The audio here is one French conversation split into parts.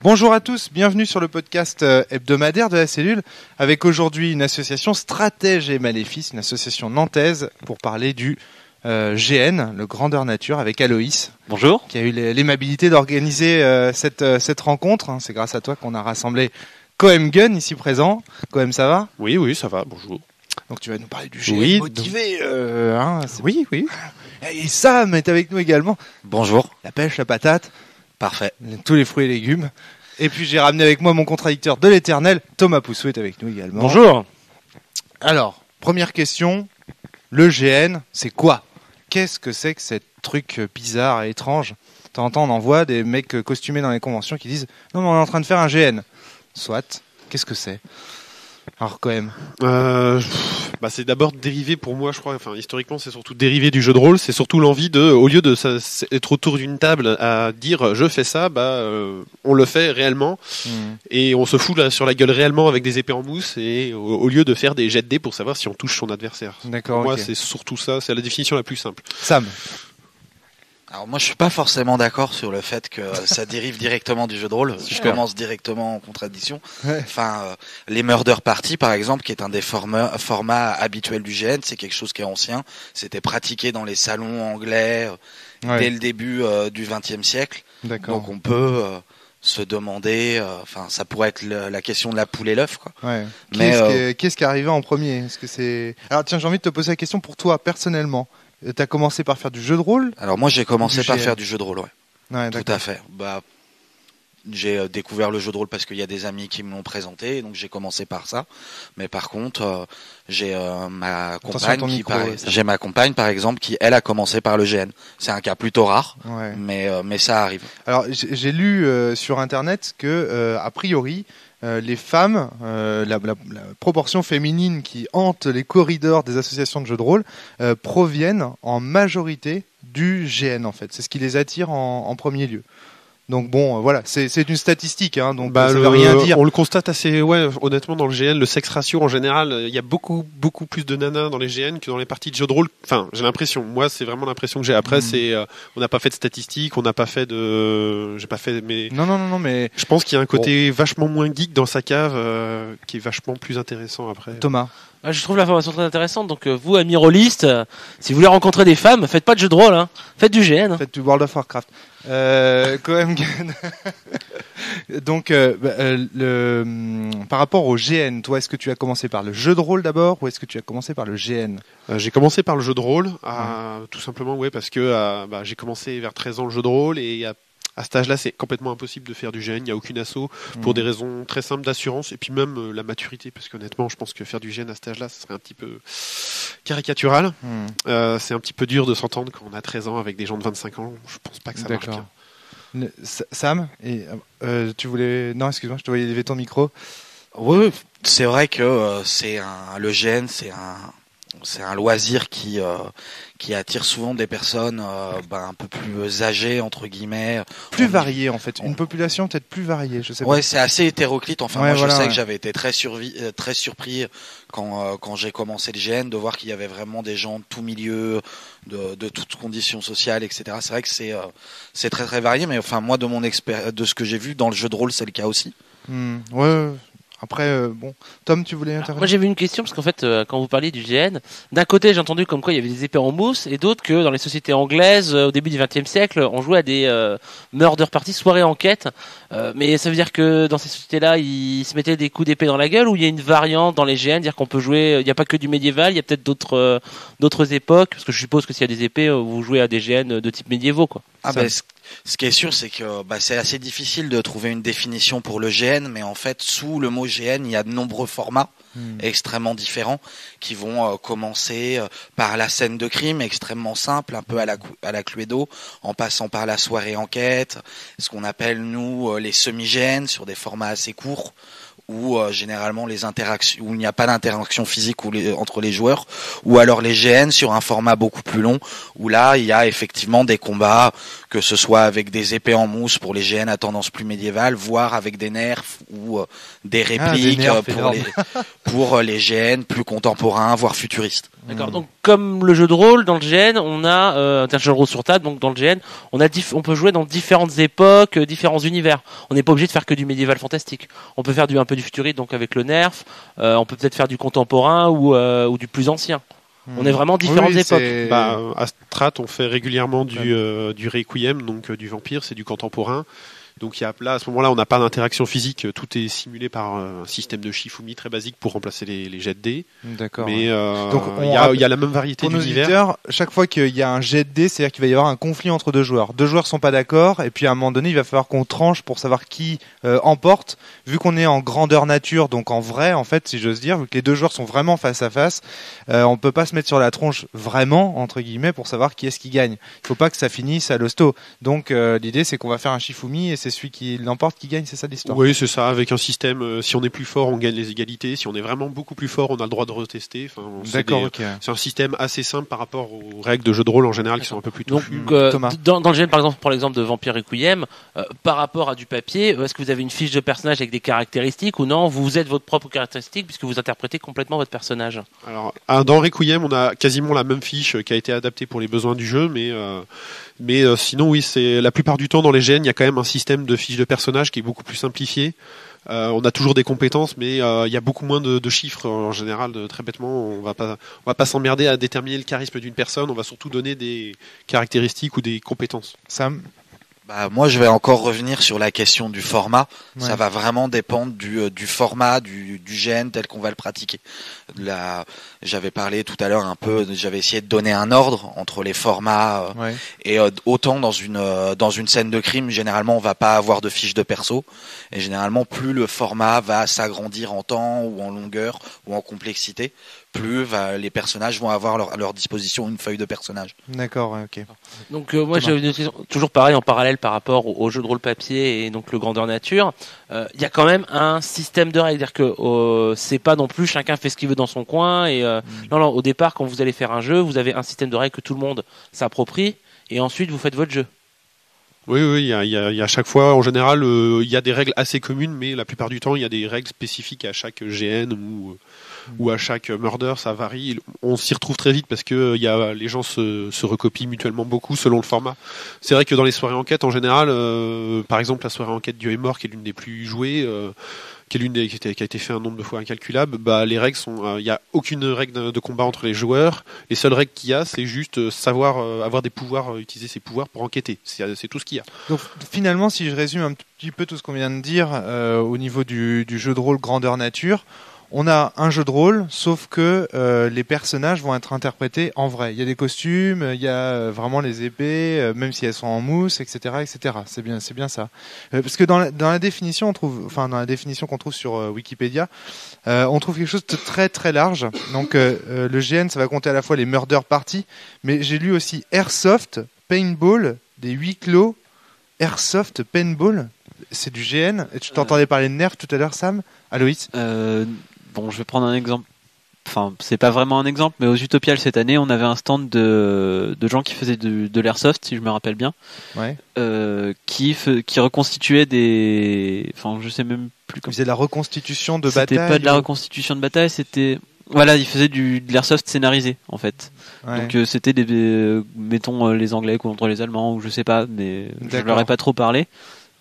Bonjour à tous, bienvenue sur le podcast hebdomadaire de la cellule, avec aujourd'hui une association Stratège et Maléfice, une association nantaise, pour parler du GN, le Grandeur Nature, avec Aloïs. Bonjour. Qui a eu l'aimabilité d'organiser cette rencontre. C'est grâce à toi qu'on a rassemblé Coem Gun ici présent. Coem, ça va ? Oui, ça va, bonjour. Donc tu vas nous parler du GN motivé. Oui. Et Sam est avec nous également. Bonjour. La pêche, la patate. Parfait. Tous les fruits et légumes. Et puis j'ai ramené avec moi mon contradicteur de l'éternel, Thomas Poussou est avec nous également. Bonjour. Alors, première question, le GN, c'est quoi ? Qu'est-ce que c'est que ce truc bizarre et étrange ? De temps en temps, on en voit des mecs costumés dans les conventions qui disent « Non, mais on est en train de faire un GN ». Soit, qu'est-ce que c'est ? Alors quand même. C'est d'abord dérivé pour moi, je crois. Enfin, historiquement, c'est surtout dérivé du jeu de rôle. C'est surtout l'envie de, au lieu de être autour d'une table à dire je fais ça, on le fait réellement et on se fout là sur la gueule réellement avec des épées en mousse et au lieu de faire des jets de dés pour savoir si on touche son adversaire. D'accord. Pour moi, okay. c'est surtout ça. C'est la définition la plus simple. Sam. Alors moi je suis pas forcément d'accord sur le fait que ça dérive directement du jeu de rôle. Je commence directement en contradiction. Ouais. Enfin, les Murder Party par exemple, qui est un des formats habituels du GN, c'est quelque chose qui est ancien. C'était pratiqué dans les salons anglais dès le début du XXe siècle. D'accord. Donc on peut se demander, ça pourrait être la question de la poule et l'œuf, quoi. Ouais. Mais qu'est-ce qui est arrivé en premier ? Est-ce que c'est... Alors tiens, j'ai envie de te poser la question pour toi personnellement. T'as commencé par faire du jeu de rôle ? Alors moi j'ai commencé par faire du jeu de rôle, ouais. Tout à fait. J'ai découvert le jeu de rôle parce qu'il y a des amis qui me l'ont présenté, donc j'ai commencé par ça. Mais par contre, j'ai ma compagne par exemple qui elle a commencé par le GN. C'est un cas plutôt rare, mais ça arrive. Alors j'ai lu sur internet que a priori les femmes, la proportion féminine qui hante les corridors des associations de jeux de rôle proviennent en majorité du GN en fait. C'est ce qui les attire en premier lieu. Donc bon, voilà, c'est une statistique, hein, donc ça veut rien dire. On le constate assez, honnêtement dans le GN, le sex ratio en général, il y a beaucoup plus de nanas dans les GN que dans les parties de jeux de rôle. Enfin, j'ai l'impression. Moi, c'est vraiment l'impression que j'ai. Après, on n'a pas fait de statistiques, on n'a pas fait j'ai pas fait, mais. Non, mais. Je pense qu'il y a un côté vachement moins geek dans sa cave, qui est vachement plus intéressant après. Thomas. Je trouve l'information très intéressante. Donc vous, amis rôlistes, si vous voulez rencontrer des femmes, faites pas de jeu de rôle, hein. Faites du GN. Faites du World of Warcraft. Coem Gun. Donc, par rapport au GN, toi, est-ce que tu as commencé par le jeu de rôle d'abord ou est-ce que tu as commencé par le GN ? J'ai commencé par le jeu de rôle, tout simplement, parce que j'ai commencé vers 13 ans le jeu de rôle et à cet âge-là, c'est complètement impossible de faire du GN. Il n'y a aucune asso pour des raisons très simples d'assurance et puis même la maturité, parce qu'honnêtement, je pense que faire du GN à cet âge-là, ce serait un petit peu caricatural. C'est un petit peu dur de s'entendre quand on a 13 ans avec des gens de 25 ans. Je pense pas que ça marche bien. Sam, tu voulais... Non, excuse-moi, je te voyais lever ton micro. Oui, c'est vrai que le GN, c'est un loisir qui attire souvent des personnes un peu plus âgées entre guillemets, plus variées en fait, une population peut-être plus variée, je sais pas. Ouais, c'est assez hétéroclite. Enfin, je sais que j'avais été très surpris quand j'ai commencé le GN de voir qu'il y avait vraiment des gens de tout milieu, de toutes conditions sociales, etc. C'est vrai que c'est très très varié, mais enfin moi de ce que j'ai vu dans le jeu de rôle, c'est le cas aussi. Ouais. Après, Tom, tu voulais intervenir ? Moi, j'avais une question, parce qu'en fait, quand vous parliez du GN, d'un côté, j'ai entendu comme quoi il y avait des épées en mousse, et d'autres que dans les sociétés anglaises, au début du XXe siècle, on jouait à des murder parties, soirées enquête. Mais ça veut dire que dans ces sociétés-là, ils se mettaient des coups d'épée dans la gueule, ou il y a une variante dans les GN, dire qu'on peut jouer, il n'y a pas que du médiéval, il y a peut-être d'autres époques, parce que je suppose que s'il y a des épées, vous jouez à des GN de type médiévaux, quoi. Ce qui est sûr, c'est que c'est assez difficile de trouver une définition pour le GN, mais en fait, sous le mot GN, il y a de nombreux formats extrêmement différents qui vont commencer par la scène de crime, extrêmement simple, un peu à la Cluedo, en passant par la soirée enquête, ce qu'on appelle nous les semi-GN sur des formats assez courts, où généralement les interactions, où il n'y a pas d'interaction physique entre les joueurs, ou alors les GN sur un format beaucoup plus long, où là il y a effectivement des combats, que ce soit avec des épées en mousse pour les GN à tendance plus médiévale, voire avec des nerfs ou des répliques pour les GN plus contemporains, voire futuristes. D'accord. Donc comme le jeu de rôle, dans le GN, on a un jeu de rôle sur table. Donc dans le GN, on peut jouer dans différentes époques, différents univers. On n'est pas obligé de faire que du médiéval fantastique. On peut faire un peu du futuriste, donc avec le nerf. On peut peut-être faire du contemporain ou du plus ancien. On est vraiment différentes époques. À Strat, on fait régulièrement du Requiem, donc du vampire, c'est du contemporain. Donc là, à ce moment-là, on n'a pas d'interaction physique, tout est simulé par un système de Shifumi très basique pour remplacer les jets de dés. D'accord. Mais il y a la même variété d'univers. Pour nos auditeurs, chaque fois qu'il y a un jet de dés, c'est-à-dire qu'il va y avoir un conflit entre deux joueurs. Deux joueurs sont pas d'accord, et puis à un moment donné, il va falloir qu'on tranche pour savoir qui emporte. Vu qu'on est en grandeur nature, donc en vrai, en fait, si j'ose dire, vu que les deux joueurs sont vraiment face à face, on peut pas se mettre sur la tronche vraiment, entre guillemets, pour savoir qui est-ce qui gagne. Il faut pas que ça finisse à l'hosto. Donc l'idée, c'est qu'on va faire un Shifumi, et c'est celui qui l'emporte qui gagne, c'est ça l'histoire. Oui, c'est ça, avec un système, si on est plus fort, on gagne les égalités, si on est vraiment beaucoup plus fort, on a le droit de retester. D'accord, c'est un système assez simple par rapport aux règles de jeu de rôle en général qui sont un peu plus touffues. Donc, dans le GN, par exemple, pour l'exemple de Vampire Requiem, par rapport à du papier, est-ce que vous avez une fiche de personnage avec des caractéristiques ou non, vous êtes votre propre caractéristique puisque vous interprétez complètement votre personnage? Alors, dans Requiem, on a quasiment la même fiche qui a été adaptée pour les besoins du jeu, mais sinon, oui, c'est la plupart du temps dans les GN, il y a quand même un système de fiche de personnage qui est beaucoup plus simplifié. On a toujours des compétences, mais il y a beaucoup moins de chiffres en général. Très bêtement, on va pas s'emmerder à déterminer le charisme d'une personne. On va surtout donner des caractéristiques ou des compétences. Sam? Moi, je vais encore revenir sur la question du format. Ouais. Ça va vraiment dépendre du format du GN tel qu'on va le pratiquer. J'avais parlé tout à l'heure un peu, j'avais essayé de donner un ordre entre les formats et autant dans une scène de crime, généralement on va pas avoir de fiche de perso et généralement plus le format va s'agrandir en temps ou en longueur ou en complexité, plus les personnages vont avoir à leur disposition une feuille de personnage. D'accord, ok. Donc moi j'ai une question, toujours pareil en parallèle par rapport au jeu de rôle papier et donc le grandeur nature. Il y a quand même un système de règles, c'est-à-dire que c'est pas non plus chacun fait ce qu'il veut dans son coin et non, au départ quand vous allez faire un jeu, vous avez un système de règles que tout le monde s'approprie et ensuite vous faites votre jeu. Oui, il y a chaque fois, en général, il y a des règles assez communes, mais la plupart du temps, il y a des règles spécifiques à chaque GN ou à chaque murder, ça varie. On s'y retrouve très vite parce que les gens se recopient mutuellement beaucoup selon le format. C'est vrai que dans les soirées enquête, en général, par exemple, la soirée enquête Dieu est mort, qui est l'une des plus jouées, qui a été fait un nombre de fois incalculable, les règles sont, il y a aucune règle de combat entre les joueurs. Les seules règles qu'il y a, c'est juste savoir avoir des pouvoirs, utiliser ses pouvoirs pour enquêter. C'est tout ce qu'il y a. Donc finalement, si je résume un petit peu tout ce qu'on vient de dire au niveau du jeu de rôle grandeur nature, on a un jeu de rôle, sauf que les personnages vont être interprétés en vrai. Il y a des costumes, il y a vraiment les épées, même si elles sont en mousse, etc., etc. C'est bien ça. Parce que dans la définition, dans la définition qu'on trouve sur Wikipédia, on trouve quelque chose de très très large. Donc le GN, ça va compter à la fois les murder parties, mais j'ai lu aussi airsoft, paintball, des huis clos, airsoft, paintball. C'est du GN. Et tu t'entendais parler de nerfs tout à l'heure, Sam? Aloïs? Bon, je vais prendre un exemple. Enfin, c'est pas vraiment un exemple, mais aux Utopiales cette année, on avait un stand de gens qui faisaient de l'airsoft, si je me rappelle bien, qui reconstituaient des. Enfin, je sais même plus comment. Ils faisaient de la reconstitution de bataille. C'était pas de la reconstitution de bataille, c'était. Voilà, ils faisaient de l'airsoft scénarisé en fait. Ouais. Donc c'était mettons les Anglais contre les Allemands ou je sais pas, mais je leur ai pas trop parlé.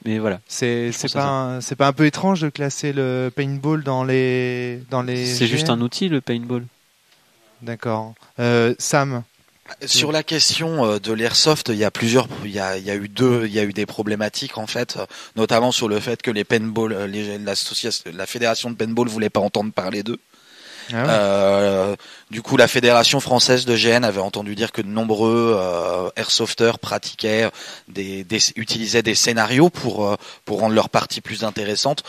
Mais voilà. C'est pas un peu étrange de classer le paintball dans les C'est juste un outil, le paintball. D'accord. Sam. Sur la question de l'airsoft, il y a eu des problématiques en fait, notamment sur le fait que les paintball, la fédération de paintball voulait pas entendre parler d'eux. Ah ouais. Du coup, la fédération française de GN avait entendu dire que de nombreux airsofters pratiquaient utilisaient des scénarios pour rendre leur partie plus intéressante,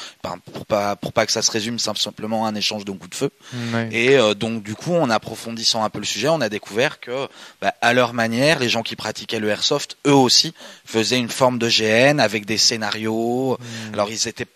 pour pas que ça se résume simplement à un échange de coups de feu. Ouais. Et donc du coup, en approfondissant un peu le sujet, on a découvert que à leur manière, les gens qui pratiquaient le airsoft, eux aussi, faisaient une forme de GN avec des scénarios. Alors ils étaient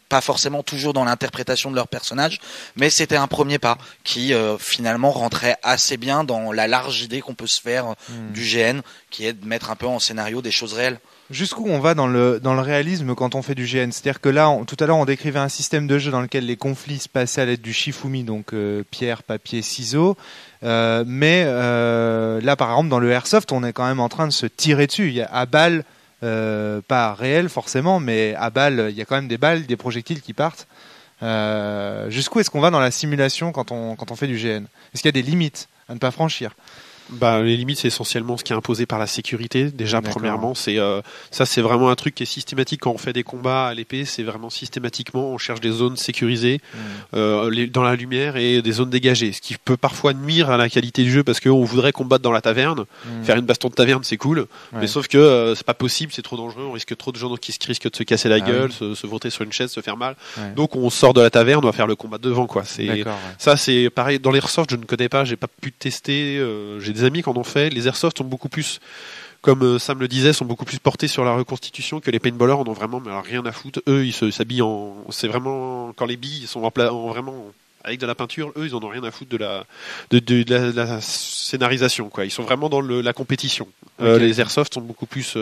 pas forcément toujours dans l'interprétation de leur personnage, mais c'était un premier pas qui finalement rentrait assez bien dans la large idée qu'on peut se faire du GN, qui est de mettre un peu en scénario des choses réelles. Jusqu'où on va dans le réalisme quand on fait du GN? C'est-à-dire que là, tout à l'heure, on décrivait un système de jeu dans lequel les conflits se passaient à l'aide du Shifumi, donc pierre, papier, ciseaux. Mais là, par exemple, dans le Airsoft, on est quand même en train de se tirer dessus. Il y a à balles, pas réel forcément, mais à balles, il y a quand même des balles, des projectiles qui partent. Jusqu'où est-ce qu'on va dans la simulation quand on fait du GN? Est-ce qu'il y a des limites à ne pas franchir? Les limites, c'est essentiellement ce qui est imposé par la sécurité. Déjà, premièrement, c'est vraiment un truc qui est systématique quand on fait des combats à l'épée. C'est vraiment systématiquement, on cherche des zones sécurisées dans la lumière et des zones dégagées, ce qui peut parfois nuire à la qualité du jeu parce qu'on voudrait combattre dans la taverne, faire une baston de taverne, c'est cool, mais sauf que c'est pas possible, c'est trop dangereux, on risque trop de gens qui risquent de se casser la gueule, se voter sur une chaise, se faire mal. Donc on sort de la taverne, on va faire le combat devant, quoi. Ça, c'est pareil. Dans l'airsoft, je ne connais pas, j'ai pas pu tester. J'ai des amis qui en ont fait. Les airsoft sont beaucoup plus, comme Sam le disait, sont beaucoup plus portés sur la reconstitution que les paintballers en ont vraiment, mais alors rien à foutre. Eux, ils s'habillent c'est vraiment quand les billes sont vraiment avec de la peinture. Eux, ils en ont rien à foutre de la scénarisation, quoi. Ils sont vraiment dans la compétition. Les airsoft sont beaucoup plus.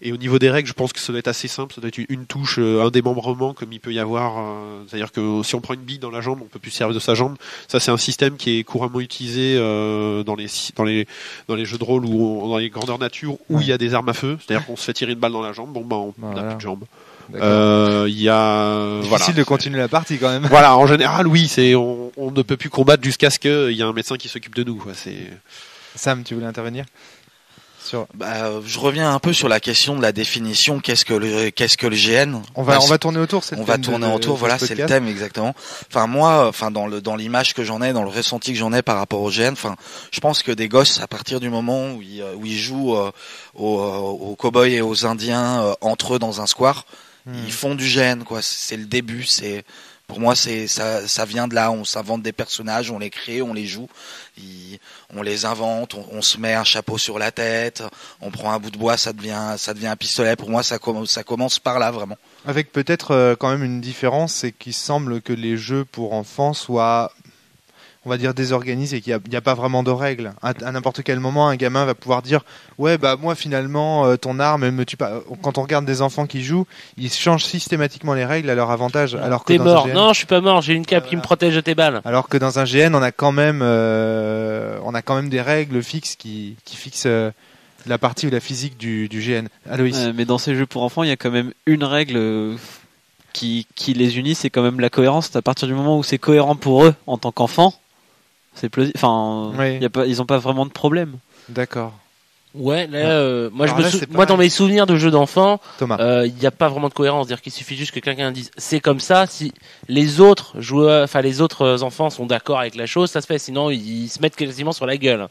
Et au niveau des règles, je pense que ça doit être assez simple. Ça doit être une touche, un démembrement, comme il peut y avoir. C'est-à-dire que si on prend une bille dans la jambe, on peut plus se servir de sa jambe. Ça, c'est un système qui est couramment utilisé dans les jeux de rôle ou dans les grandeurs nature où il y a des armes à feu. C'est-à-dire qu'on se fait tirer une balle dans la jambe. On n'a plus de jambe. Difficile de continuer la partie quand même. Voilà, en général, oui, on ne peut plus combattre jusqu'à ce qu'il y ait un médecin qui s'occupe de nous, quoi. Sam, tu voulais intervenir? Je reviens un peu sur la question de la définition. Qu'est-ce que le GN? On va tourner autour. Voilà, c'est le thème exactement. Moi, dans l'image que j'en ai, dans le ressenti que j'en ai par rapport au GN, je pense que des gosses, à partir du moment où ils jouent aux cow-boys et aux Indiens entre eux dans un square, ils font du GN, quoi. C'est le début. Pour moi, ça vient de là. On s'invente des personnages, on les crée, on les joue, on les invente, on se met un chapeau sur la tête, on prend un bout de bois, ça devient un pistolet. Pour moi, ça commence par là, vraiment. Avec peut-être quand même une différence, c'est qu'il semble que les jeux pour enfants soient, on va dire, désorganisés, qu'il n'y a pas vraiment de règles. À n'importe quel moment, un gamin va pouvoir dire « Ouais, moi, finalement, ton arme me tue pas. » Quand on regarde des enfants qui jouent, ils changent systématiquement les règles à leur avantage. Alors que T'es mort. Non, je suis pas mort. J'ai une cape qui me protège de tes balles. Alors que dans un GN, on a quand même des règles fixes qui fixent la partie ou la physique du GN. Aloïs. Mais dans ces jeux pour enfants, il y a quand même une règle qui les unit, c'est quand même la cohérence. À partir du moment où c'est cohérent pour eux en tant qu'enfants, c'est plausible. Ils n'ont pas vraiment de problème. D'accord. Ouais, là, moi dans mes souvenirs de jeux d'enfants, il n'y a pas vraiment de cohérence. C'est-à-dire qu'il suffit juste que quelqu'un dise c'est comme ça. Si les autres les autres enfants sont d'accord avec la chose, ça se fait. Sinon, ils se mettent quasiment sur la gueule.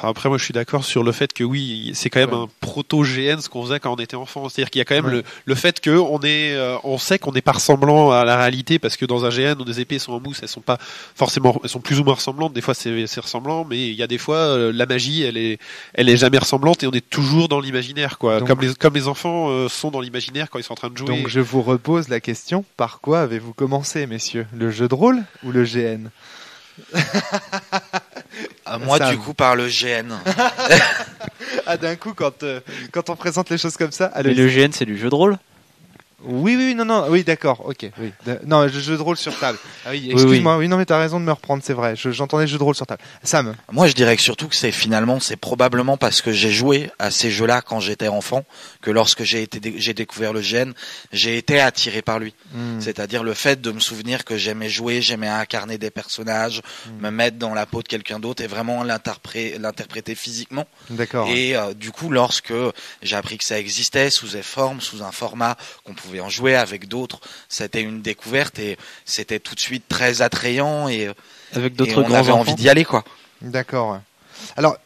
Après, moi, je suis d'accord sur le fait que oui, c'est quand même un proto-GN ce qu'on faisait quand on était enfant. C'est-à-dire qu'il y a quand même le fait que on sait qu'on n'est pas ressemblant à la réalité parce que dans un GN, les épées sont en mousse, elles sont pas forcément, elles sont plus ou moins ressemblantes. Des fois, c'est ressemblant, mais il y a des fois, la magie, elle est jamais ressemblante. Et on est toujours dans l'imaginaire, quoi. Donc, comme les enfants sont dans l'imaginaire quand ils sont en train de jouer. Donc je vous repose la question, par quoi avez-vous commencé, messieurs? Le jeu de rôle ou le GN? Moi, du coup, par le GN. D'un coup, quand on présente les choses comme ça... Mais le GN, c'est du jeu de rôle? Oui, d'accord, ok. Oui. Non, le jeu de rôle sur table. Ah oui, excuse-moi, oui, non, mais t'as raison de me reprendre, c'est vrai. J'entendais le jeu de rôle sur table. Sam. Moi, je dirais que surtout que c'est probablement parce que j'ai joué à ces jeux-là quand j'étais enfant, que lorsque j'ai découvert le GN, j'ai été attiré par lui. C'est-à-dire le fait de me souvenir que j'aimais jouer, j'aimais incarner des personnages, me mettre dans la peau de quelqu'un d'autre et vraiment l'interpréter physiquement. D'accord. Et du coup, lorsque j'ai appris que ça existait sous un format qu'on pouvait en jouer avec d'autres, c'était une découverte et c'était tout de suite très attrayant et avec d'autres on avait envie d'y aller, quoi. D'accord. Alors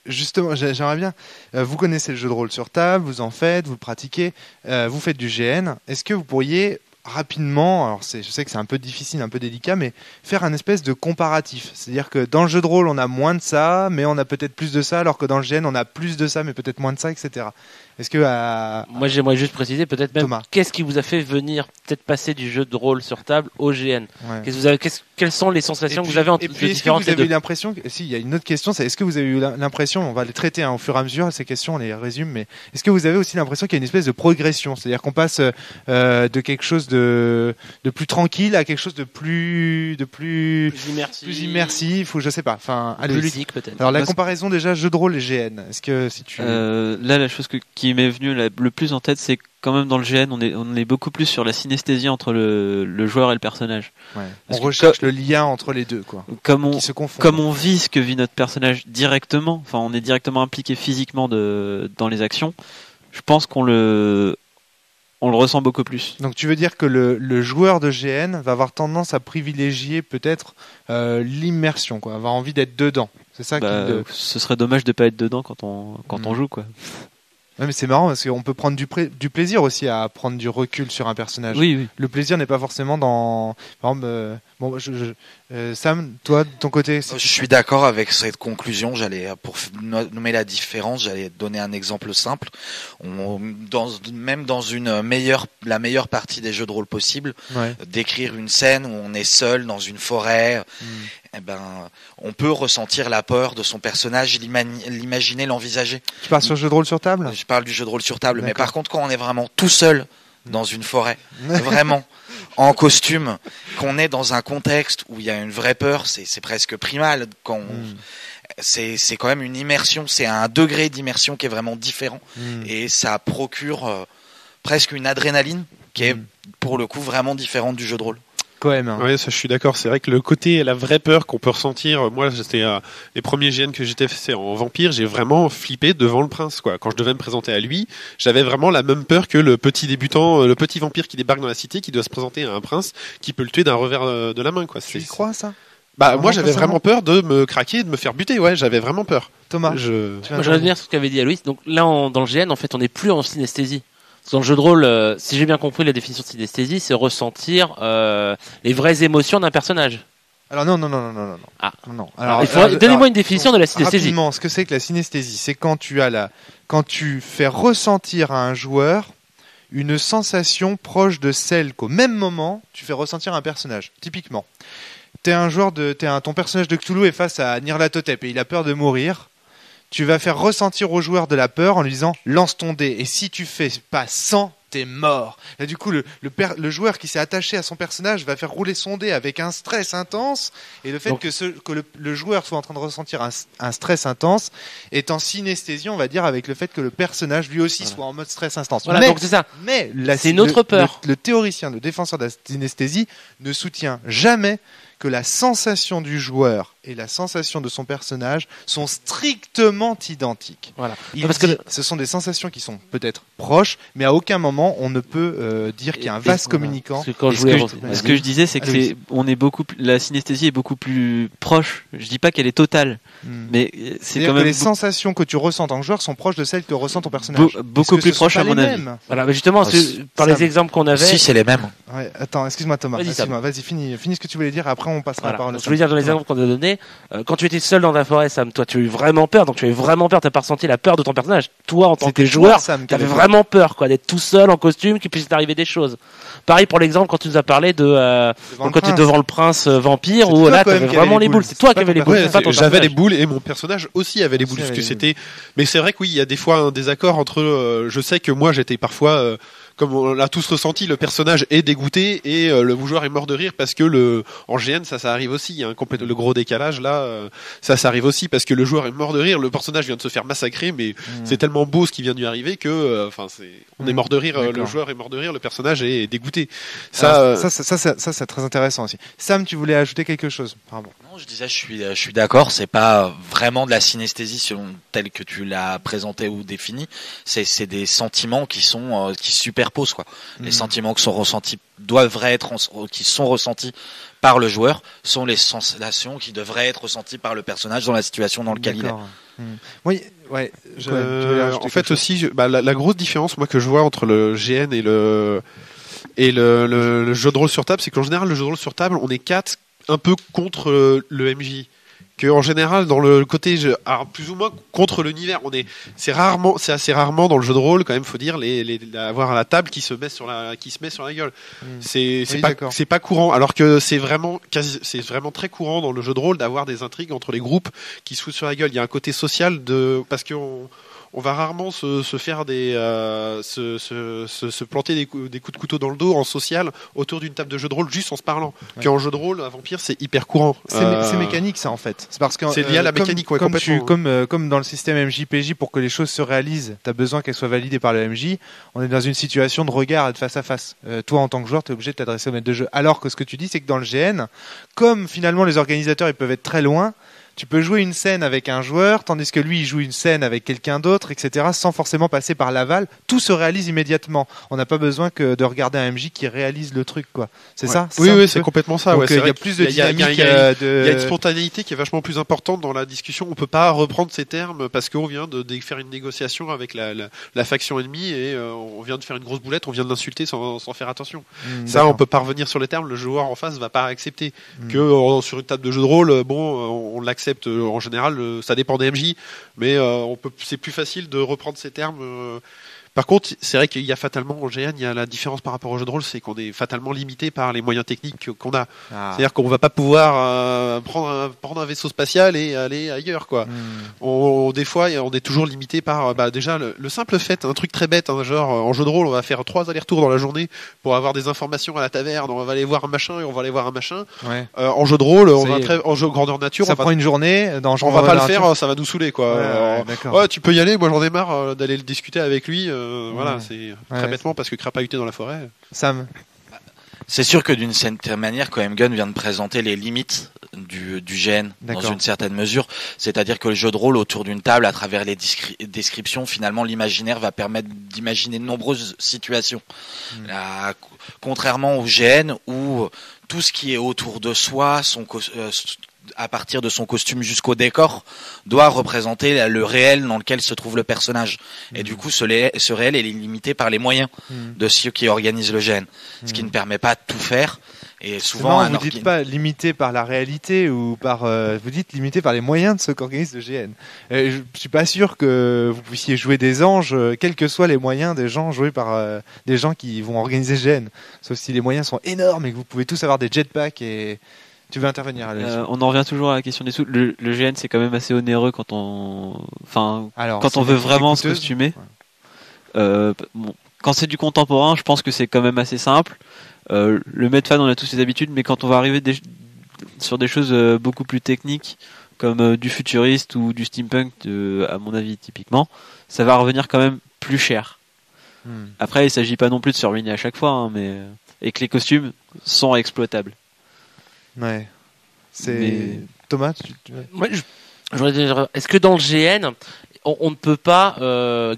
justement, j'aimerais bien, vous connaissez le jeu de rôle sur table, vous en faites, vous le pratiquez, vous faites du GN. Est-ce que vous pourriez rapidement, alors je sais que c'est un peu difficile, un peu délicat, mais faire un espèce de comparatif. C'est-à-dire que dans le jeu de rôle, on a moins de ça, mais on a peut-être plus de ça, alors que dans le GN, on a plus de ça, mais peut-être moins de ça, etc. Est-ce que moi j'aimerais juste préciser peut-être même Thomas. Qu'est-ce qui vous a fait venir peut-être passer du jeu de rôle sur table au GN? Quelles sont les sensations que vous avez entre et puis, est-ce que vous avez eu l'impression si il y a une autre question, c'est est-ce que vous avez eu l'impression, on va les traiter au fur et à mesure ces questions, on les résume, mais est-ce que vous avez aussi l'impression qu'il y a une espèce de progression, c'est-à-dire qu'on passe de quelque chose de plus tranquille à quelque chose de plus immersif ou je sais pas, enfin plus ludique peut-être. Alors la comparaison déjà jeu de rôle et GN, est-ce que si tu là la chose qui m'est venue le plus en tête, c'est quand même dans le GN on est beaucoup plus sur la synesthésie entre le joueur et le personnage. Ouais. On recherche le lien entre les deux quoi. Comme on vit ce que vit notre personnage directement, enfin on est directement impliqué physiquement dans les actions, je pense qu'on le ressent beaucoup plus. Donc tu veux dire que le joueur de GN va avoir tendance à privilégier peut-être l'immersion, quoi, avoir envie d'être dedans. C'est ça ce serait dommage de pas être dedans quand on joue, quoi. Ouais, mais c'est marrant parce qu'on peut prendre du plaisir aussi à prendre du recul sur un personnage. Oui. Le plaisir n'est pas forcément dans. Par exemple, Sam, toi de ton côté. Je suis d'accord avec cette conclusion. Pour nommer la différence, j'allais donner un exemple simple. Même dans la meilleure partie des jeux de rôle possible, décrire une scène où on est seul dans une forêt. On peut ressentir la peur de son personnage, l'imaginer, l'envisager. Tu parles sur jeu de rôle sur table ? Je parle du jeu de rôle sur table, mais par contre quand on est vraiment tout seul dans une forêt, vraiment en costume, qu'on est dans un contexte où il y a une vraie peur, c'est presque primal. C'est quand même une immersion, c'est un degré d'immersion qui est vraiment différent et ça procure presque une adrénaline qui est pour le coup vraiment différente du jeu de rôle. Oui, ça je suis d'accord. C'est vrai que le côté, la vraie peur qu'on peut ressentir. Moi, c'était les premiers GN que j'étais fait en vampire. J'ai vraiment flippé devant le prince, quoi. Quand je devais me présenter à lui, j'avais vraiment la même peur que le petit débutant, le petit vampire qui débarque dans la cité, qui doit se présenter à un prince qui peut le tuer d'un revers de la main, quoi. Tu y crois ça ? Moi, j'avais vraiment peur de me craquer, de me faire buter. Ouais, j'avais vraiment peur. Thomas, moi, je reviens sur ce qu'avait dit Aloïs. Donc là, dans le GN, en fait, on n'est plus en synesthésie. Dans le jeu de rôle, si j'ai bien compris la définition de synesthésie, c'est ressentir les vraies émotions d'un personnage. Alors non. Ah. Non. Alors, donnez-moi une définition de la synesthésie. Rapidement, ce que c'est que la synesthésie, c'est quand tu fais ressentir à un joueur une sensation proche de celle qu'au même moment tu fais ressentir à un personnage. Typiquement, ton personnage de Cthulhu est face à Nyarlathotep et il a peur de mourir. Tu vas faire ressentir au joueur de la peur en lui disant lance ton dé et si tu fais pas 100, t'es mort. Là du coup le joueur qui s'est attaché à son personnage va faire rouler son dé avec un stress intense et le fait que le joueur soit en train de ressentir un stress intense est en synesthésie, on va dire, avec le fait que le personnage lui aussi soit en mode stress intense. Voilà, donc c'est ça. Mais c'est notre peur. Le théoricien, le défenseur de la synesthésie ne soutient jamais que la sensation du joueur et la sensation de son personnage sont strictement identiques. Voilà. Ce sont des sensations qui sont peut-être proches, mais à aucun moment on ne peut dire qu'il y a un vase communicant. Ce que je disais, c'est que la synesthésie est beaucoup plus proche. Je dis pas qu'elle est totale, mais c'est quand même. Les sensations que tu ressens en tant que joueur sont proches de celles que ressent ton personnage. Beaucoup plus proches à mon avis. Voilà, mais justement, par les exemples qu'on avait. Si, c'est les mêmes. Ouais, attends, excuse-moi Thomas. Vas-y, finis ce que tu voulais dire. Après, on passera la parole. Je voulais dire dans les exemples qu'on a donnés, quand tu étais seul dans la forêt, Sam, toi, tu as eu vraiment peur. Donc, tu avais vraiment peur. T'as pas ressenti la peur de ton personnage. Toi, en tant que joueur, t'avais vraiment peur, quoi, d'être tout seul en costume, qu'il puisse t'arriver des choses. Pareil pour l'exemple quand tu nous as parlé de quand tu es devant le prince vampire, où là, t'avais vraiment les boules. C'est toi qui avais les boules. J'avais les boules et mon personnage aussi avait les boules, parce que c'était. Mais c'est vrai que oui, il y a des fois un désaccord entre. Je sais que moi, j'étais parfois. Comme on l'a tous ressenti, le personnage est dégoûté et le joueur est mort de rire parce que en GN ça arrive aussi, il y a le gros décalage là, ça arrive aussi parce que le joueur est mort de rire, le personnage vient de se faire massacrer, mais c'est tellement beau ce qui vient de lui arriver que on est mort de rire, le joueur est mort de rire, le personnage est dégoûté. Ça c'est très intéressant aussi. Sam, tu voulais ajouter quelque chose? Pardon. Non, je disais je suis d'accord, c'est pas vraiment de la synesthésie selon tel que tu l'as présenté ou défini, c'est des sentiments qui sont qui superposent quoi. Les sentiments qui sont ressentis qui sont ressentis par le joueur sont les sensations qui devraient être ressenties par le personnage dans la situation dans laquelle il est. Oui, ouais. En fait aussi, la grosse différence moi que je vois entre le GN et le jeu de rôle sur table, c'est qu'en général le jeu de rôle sur table, on est 4 un peu contre le MJ. que en général dans le côté alors, plus ou moins contre l'univers, c'est assez rarement dans le jeu de rôle quand même, faut dire, avoir la table qui se met sur la gueule. C'est pas courant, alors que c'est vraiment très courant dans le jeu de rôle d'avoir des intrigues entre les groupes qui se foutent sur la gueule. Il y a un côté social parce que on va rarement se faire se planter des coups de couteau dans le dos en social autour d'une table de jeu de rôle juste en se parlant. Ouais. Qu'en jeu de rôle, à Vampire, c'est hyper courant. C'est mécanique, ça, en fait. C'est parce que c'est lié à la mécanique, comme dans le système MJPJ, pour que les choses se réalisent, t'as besoin qu'elles soient validées par le MJ. On est dans une situation de regard et de face à face. Toi, en tant que joueur, t'es obligé de t'adresser au maître de jeu. Alors que ce que tu dis, c'est que dans le GN, comme finalement les organisateurs, ils peuvent être très loin, tu peux jouer une scène avec un joueur, tandis que lui, il joue une scène avec quelqu'un d'autre, etc., sans forcément passer par l'aval. Tout se réalise immédiatement. On n'a pas besoin que de regarder un MJ qui réalise le truc, quoi. C'est ça? Oui, c'est complètement ça. Donc, il y a plus de dynamique. Il y a une spontanéité qui est vachement plus importante dans la discussion. On peut pas reprendre ces termes parce qu'on vient de faire une négociation avec la faction ennemie et on vient de faire une grosse boulette, on vient de l'insulter sans faire attention. Ça, on peut pas revenir sur les termes. Le joueur en face va pas accepter que sur une table de jeu de rôle, on l'accepte. En général, ça dépend des MJ, mais c'est plus facile de reprendre ces termes. Par contre, c'est vrai qu'il y a fatalement en GN, il y a la différence par rapport au jeu de rôle, c'est qu'on est fatalement limité par les moyens techniques qu'on a. C'est-à-dire qu'on va pas pouvoir prendre un vaisseau spatial et aller ailleurs, quoi. Des fois, on est toujours limité par déjà le simple fait, un truc très bête, genre en jeu de rôle, on va faire 3 allers-retours dans la journée pour avoir des informations à la taverne, on va aller voir un machin et on va aller voir un machin. Ouais. En jeu de rôle, en jeu grandeur nature, ça prend une journée. On va pas le faire, ça va nous saouler, quoi. Ouais, tu peux y aller. Moi, j'en ai marre d'aller le discuter avec lui. Voilà, c'est très bêtement parce que crapahuter dans la forêt. Sam. C'est sûr que d'une certaine manière, Cohen Gun vient de présenter les limites du GN dans une certaine mesure. C'est-à-dire que le jeu de rôle autour d'une table, à travers les descriptions, finalement, l'imaginaire va permettre d'imaginer de nombreuses situations. Là, contrairement au GN où tout ce qui est autour de soi, à partir de son costume jusqu'au décor, doit représenter le réel dans lequel se trouve le personnage. Et du coup, ce réel est limité par les moyens de ceux qui organisent le GN. Ce qui ne permet pas de tout faire. Et souvent, vous dites pas limité par la réalité ou par, vous dites limité par les moyens de ceux qui organisent le GN. Je suis pas sûr que vous puissiez jouer des anges, quels que soient les moyens des gens joués par des gens qui vont organiser le GN. Sauf si les moyens sont énormes et que vous pouvez tous avoir des jetpacks et tu veux intervenir, on en revient toujours à la question des sous. Le GN, c'est quand même assez onéreux quand on veut vraiment se costumer. Ouais. Quand c'est du contemporain, je pense que c'est quand même assez simple. Le Medfan, on a tous ses habitudes, mais quand on va arriver sur des choses beaucoup plus techniques, comme du futuriste ou du steampunk, à mon avis, typiquement, ça va revenir quand même plus cher. Après, il s'agit pas non plus de se ruiner à chaque fois, et que les costumes sont exploitables. Ouais. Thomas, Moi, je voudrais dire, est-ce que dans le GN, on ne peut pas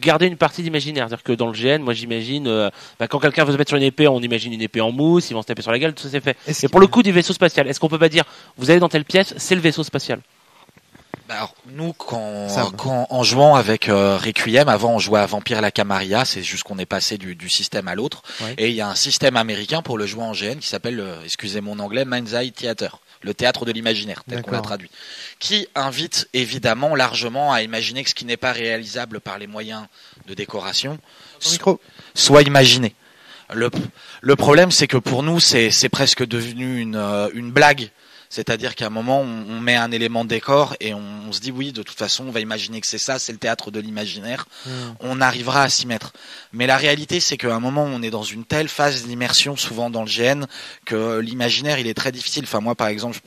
garder une partie d'imaginaire? C'est-à-dire que dans le GN, moi j'imagine, quand quelqu'un veut se mettre sur une épée, on imagine une épée en mousse, ils vont se taper sur la gueule, tout ça c'est fait. Et pour le coup du vaisseau spatial, est-ce qu'on peut pas dire, vous allez dans telle pièce, c'est le vaisseau spatial? Alors, nous, en jouant avec Requiem, avant on jouait à Vampire la Camarilla, c'est juste qu'on est passé du système à l'autre. Ouais. Et il y a un système américain pour le jouer en GN qui s'appelle, excusez mon anglais, Mind's Eye Theater, le théâtre de l'imaginaire, tel qu'on l'a traduit, qui invite évidemment largement à imaginer que ce qui n'est pas réalisable par les moyens de décoration soit imaginé. Le problème, c'est que pour nous, c'est presque devenu une blague. C'est-à-dire qu'à un moment, on met un élément de décor et on se dit oui, de toute façon, on va imaginer que c'est ça, c'est le théâtre de l'imaginaire. On arrivera à s'y mettre. Mais la réalité, c'est qu'à un moment, on est dans une telle phase d'immersion, souvent dans le GN, que l'imaginaire, il est très difficile. Enfin, moi, par exemple,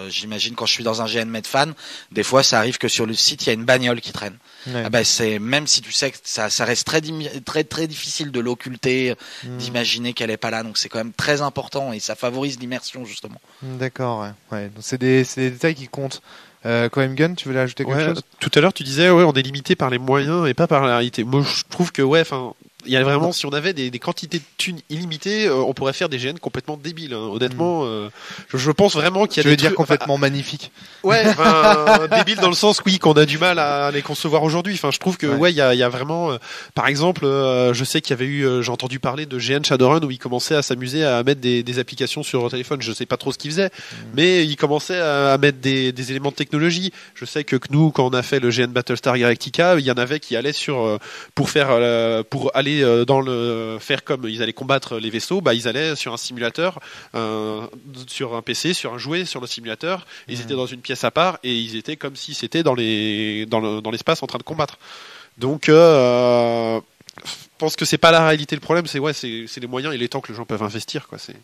j'imagine quand je suis dans un GN Medfan, des fois, ça arrive que sur le site, il y a une bagnole qui traîne. Ouais. Ah ben, même si tu sais que ça reste très, très difficile de l'occulter, d'imaginer qu'elle est pas là. Donc, c'est quand même très important et ça favorise l'immersion, justement. D'accord, ouais. Donc c'est des détails qui comptent. Cohen Gun, tu voulais ajouter quelque chose? Tout à l'heure, tu disais, on est limité par les moyens et pas par la réalité. Moi, je trouve que, il y a vraiment, si on avait des quantités de thunes illimitées, on pourrait faire des GN complètement débiles. Hein. Honnêtement, je pense vraiment qu'il y a tu veux dire complètement magnifiques. Ouais, débiles dans le sens oui qu'on a du mal à les concevoir aujourd'hui. Enfin, je trouve que il y a vraiment, par exemple, je sais qu'il y avait eu, j'ai entendu parler de GN Shadowrun où ils commençaient à s'amuser à mettre des applications sur le téléphone. Je sais pas trop ce qu'ils faisaient, mais ils commençaient à mettre des éléments de technologie. Je sais que nous, quand on a fait le GN Battlestar Galactica, il y en avait qui allaient pour aller dans le faire comme ils allaient combattre les vaisseaux, bah ils allaient sur un simulateur, sur un PC, sur un jouet, sur le simulateur. Ils étaient dans une pièce à part et ils étaient comme si c'était dans l'espace en train de combattre. Donc je pense que c'est pas la réalité le problème, c'est les moyens et les temps que les gens peuvent investir quoi. C'est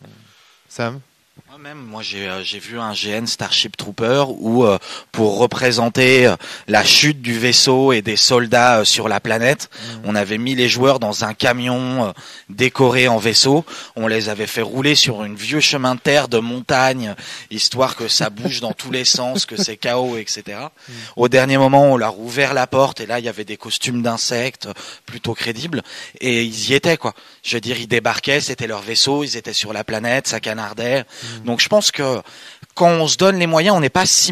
Sam. Moi j'ai vu un GN Starship Trooper où pour représenter la chute du vaisseau et des soldats sur la planète, on avait mis les joueurs dans un camion décoré en vaisseau, on les avait fait rouler sur une vieux chemin de terre de montagne, histoire que ça bouge dans tous les sens, que c'est chaos, etc. Au dernier moment, on leur a ouvert la porte et là il y avait des costumes d'insectes plutôt crédibles et ils y étaient quoi. Je veux dire, ils débarquaient, c'était leur vaisseau, ils étaient sur la planète, ça canardait. Donc je pense que quand on se donne les moyens, on n'est pas si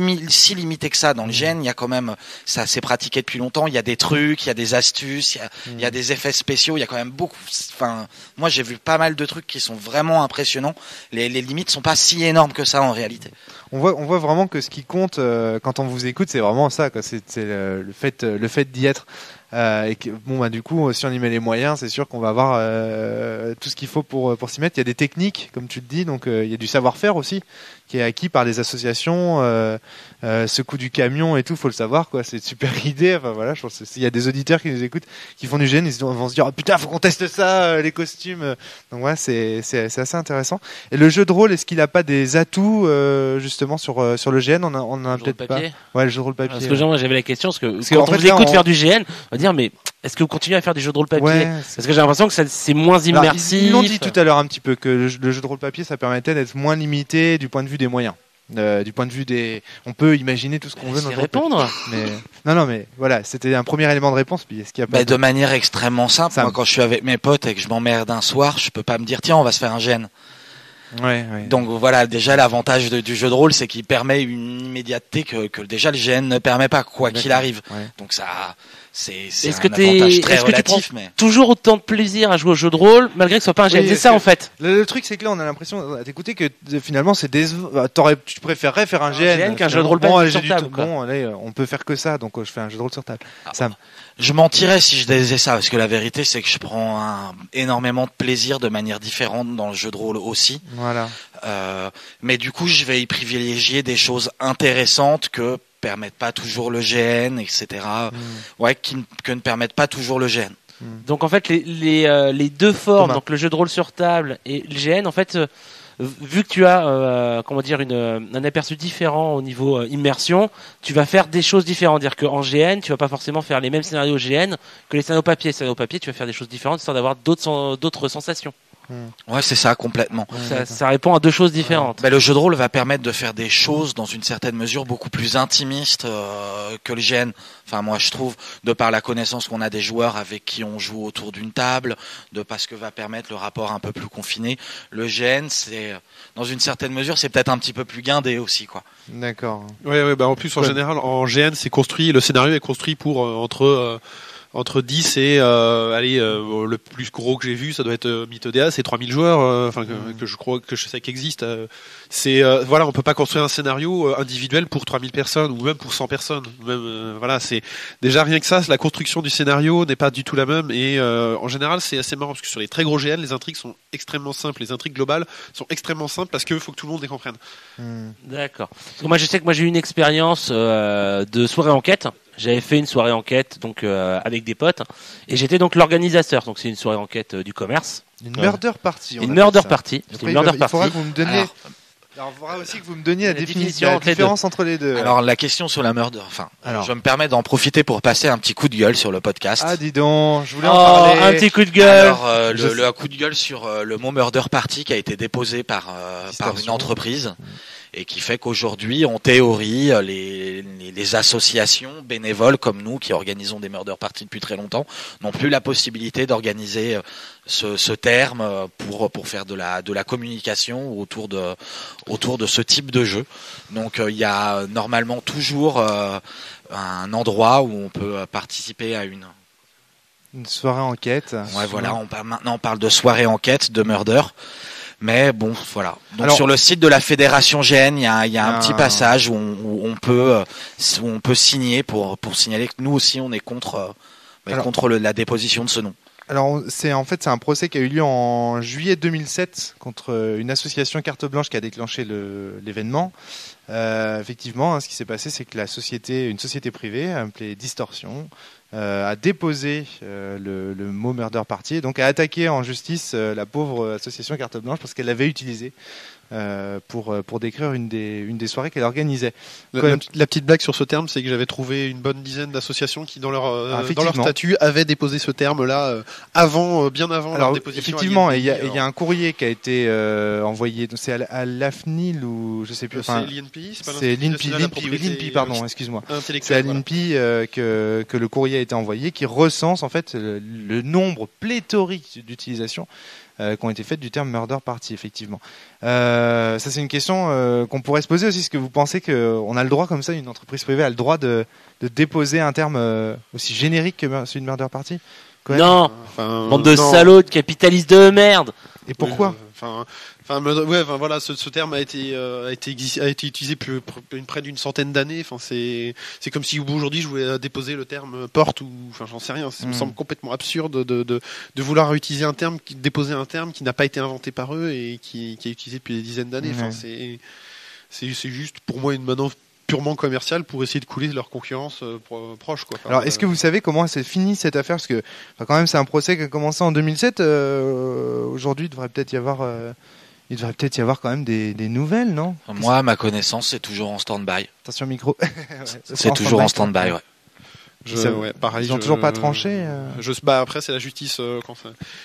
limité que ça. Dans le GN, il y a quand même, ça s'est pratiqué depuis longtemps, il y a des trucs, il y a des astuces, il y a des effets spéciaux, il y a quand même beaucoup, enfin, moi j'ai vu pas mal de trucs qui sont vraiment impressionnants. Les limites sont pas si énormes que ça en réalité. On voit vraiment que ce qui compte quand on vous écoute, c'est vraiment ça, quoi. C'est le fait d'y être. Et que, du coup, si on y met les moyens, c'est sûr qu'on va avoir tout ce qu'il faut pour s'y mettre. Il y a des techniques, comme tu le dis, donc il y a du savoir-faire aussi qui est acquis par les associations. Ce coup du camion et tout, faut le savoir, quoi. C'est une super idée. Enfin voilà, je pense qu'il y a des auditeurs qui nous écoutent, qui font du GN, ils vont se dire, oh, putain, faut qu'on teste ça, les costumes. Donc ouais, c'est assez intéressant. Et le jeu de rôle, est-ce qu'il a pas des atouts justement sur le GN? On a peut-être pas. Ouais, le jeu de rôle papier. Parce que moi j'avais la question parce que quand on vous écoute faire du GN, on va dire mais est-ce que vous continuez à faire des jeux de rôle papier? Parce que j'ai l'impression que c'est moins immersif. Ils l'ont dit tout à l'heure un petit peu que le jeu de rôle papier ça permettait d'être moins limité du point de vue des moyens. Du point de vue on peut imaginer tout ce qu'on veut dans le répondre. Mais non mais voilà, c'était un premier élément de réponse. Puis est-ce qu'il y a pas de manière extrêmement simple. Moi, quand je suis avec mes potes et que je m'emmerde un soir, je peux pas me dire tiens on va se faire un GN. Ouais. Donc voilà, déjà l'avantage du jeu de rôle, c'est qu'il permet une immédiateté que déjà le GN ne permet pas, quoi qu'il arrive. Ouais. Donc ça, c'est un avantage très relatif. Mais toujours autant de plaisir à jouer au jeu de rôle, malgré que ce soit pas un GN. C'est ça en fait. Le truc, c'est que là, on a l'impression à t'écouter que finalement, c'est tu préférerais faire un GN qu'un jeu de rôle papier sur table. Bon, allez, on peut faire que ça, donc je fais un jeu de rôle sur table. Sam. Je mentirais si je disais ça, parce que la vérité, c'est que je prends énormément de plaisir de manière différente dans le jeu de rôle aussi. Voilà. Mais du coup, je vais y privilégier des choses intéressantes que permettent pas toujours le GN, etc. Que ne permettent pas toujours le GN. Donc en fait, les deux formes, donc le jeu de rôle sur table et le GN, en fait, vu que tu as un aperçu différent au niveau immersion, tu vas faire des choses différentes. C'est-à-dire qu'en GN, tu vas pas forcément faire les mêmes scénarios GN que les scénarios papier. Les scénarios papier, tu vas faire des choses différentes histoire d'avoir d'autres sensations. Ouais, c'est ça, complètement. Ça répond à deux choses différentes. Le jeu de rôle va permettre de faire des choses dans une certaine mesure beaucoup plus intimistes que le GN. Enfin, moi, je trouve, de par la connaissance qu'on a des joueurs avec qui on joue autour d'une table, de par ce que va permettre le rapport un peu plus confiné. Le GN, c'est, dans une certaine mesure, c'est peut-être un petit peu plus guindé aussi, quoi. D'accord. Ouais, en plus, en général, en GN, c'est construit, le scénario est construit pour entre 10 et le plus gros que j'ai vu, ça doit être Mythodea, c'est 3000 joueurs, que je crois que je sais qu'existe. On peut pas construire un scénario individuel pour 3000 personnes ou même pour 100 personnes. Même c'est déjà rien que ça, la construction du scénario n'est pas du tout la même et en général, c'est assez marrant parce que sur les très gros GN, les intrigues sont extrêmement simples, les intrigues globales sont extrêmement simples parce que faut que tout le monde les comprenne. D'accord. Parce que moi je sais que j'ai eu une expérience de soirée enquête. J'avais fait une soirée enquête donc avec des potes et j'étais donc l'organisateur. Donc c'est une soirée enquête du commerce. Une murder party. Une murder party. Après, il faudra que vous me donniez. Alors, il faudra aussi que vous me donniez la différence entre les deux. Alors la question sur la murder. Je me permets d'en profiter pour passer un petit coup de gueule sur le podcast. Ah dis donc, je voulais en parler. Un petit coup de gueule. Alors le coup de gueule sur le mot murder party qui a été déposé par une entreprise. Et qui fait qu'aujourd'hui, en théorie, les les associations bénévoles comme nous qui organisons des murder parties depuis très longtemps n'ont plus la possibilité d'organiser ce terme pour faire de la communication autour de ce type de jeu. Donc il y a normalement toujours un endroit où on peut participer à une soirée enquête. Ouais, voilà, maintenant on parle de soirée enquête de murder. Mais bon, voilà. Donc sur le site de la fédération GN, il y a un petit passage où on peut signer pour signaler que nous aussi on est contre la déposition de ce nom. Alors c'est un procès qui a eu lieu en juillet 2007 contre une association carte blanche qui a déclenché l'événement. Effectivement, ce qui s'est passé, c'est que une société privée appelée Distortion a déposé le mot Murder Party, donc a attaqué en justice la pauvre association carte blanche parce qu'elle l'avait utilisé pour décrire une des soirées qu'elle organisait. La petite blague sur ce terme, c'est que j'avais trouvé une bonne dizaine d'associations qui, dans leur statut, avaient déposé ce terme-là bien avant leur déposition. Effectivement, il y a un courrier qui a été envoyé. C'est à l'AFNIL ou je sais plus. C'est l'INPI, c'est l'INPI, pardon, excuse-moi. C'est à l'INPI que le courrier a été envoyé, qui recense en fait le nombre pléthorique d'utilisations qui ont été faites du terme Murder Party, effectivement. Ça, c'est une question qu'on pourrait se poser aussi. Est-ce que vous pensez qu'on a le droit, comme ça, une entreprise privée a le droit de déposer un terme aussi générique que celui de Murder Party? Non, bande de salauds, de capitalistes de merde. Et pourquoi? Voilà, ce terme a été utilisé près d'une centaine d'années. Enfin, c'est comme si aujourd'hui je voulais déposer le terme porte ou, enfin, j'en sais rien. Ça me semble complètement absurde de vouloir utiliser déposer un terme qui n'a pas été inventé par eux et qui est utilisé depuis des dizaines d'années. Enfin, c'est juste pour moi une manœuvre purement commerciale pour essayer de couler leur concurrence proche, quoi. Enfin, alors, est-ce que vous savez comment s'est finie cette affaire? Parce que quand même, c'est un procès qui a commencé en 2007. Aujourd'hui, il devrait peut-être y avoir quand même des nouvelles, non? Moi, à ma connaissance, c'est toujours en stand-by. Attention micro. C'est toujours en stand-by, ouais. Pareil, ils n'ont toujours pas tranché. Après, c'est la justice.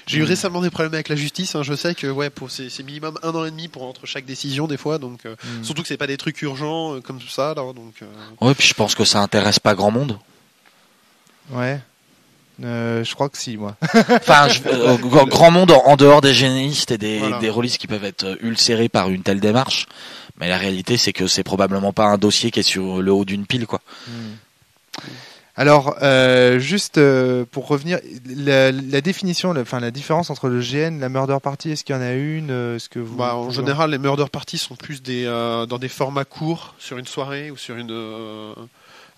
J'ai eu récemment des problèmes avec la justice. Je sais que c'est minimum 1 an et demi entre chaque décision des fois. Donc surtout que c'est pas des trucs urgents comme ça. Là, donc. Ouais, puis je pense que ça intéresse pas grand monde. Ouais. Je crois que si, moi. Enfin, grand monde en dehors des généistes et des rôlistes qui peuvent être ulcérés par une telle démarche. Mais la réalité, c'est que c'est probablement pas un dossier qui est sur le haut d'une pile, quoi. Alors, juste pour revenir, la définition, la différence entre le GN et la Murder Party, est-ce qu'il y en a une? En général, les Murder Parties sont plus dans des formats courts, sur une soirée ou sur une...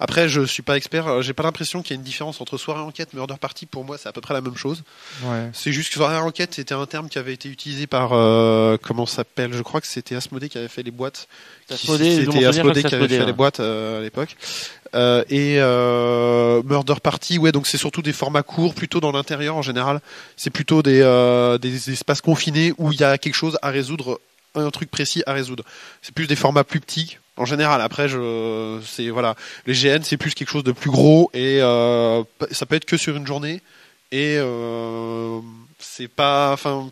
Après, je suis pas expert, j'ai pas l'impression qu'il y ait une différence entre soirée enquête, Murder Party. Pour moi, c'est à peu près la même chose. Ouais. C'est juste que soirée enquête, c'était un terme qui avait été utilisé par comment ça s'appelle? Je crois que c'était Asmodée qui avait fait les boîtes. C'était Asmodée qui avait fait les boîtes à l'époque. Murder Party, donc c'est surtout des formats courts, plutôt dans l'intérieur en général. C'est plutôt des espaces confinés où il y a quelque chose à résoudre, un truc précis à résoudre. C'est plus des formats plus petits. En général, après, les GN, c'est plus quelque chose de plus gros et ça peut être que sur une journée et c'est pas, enfin,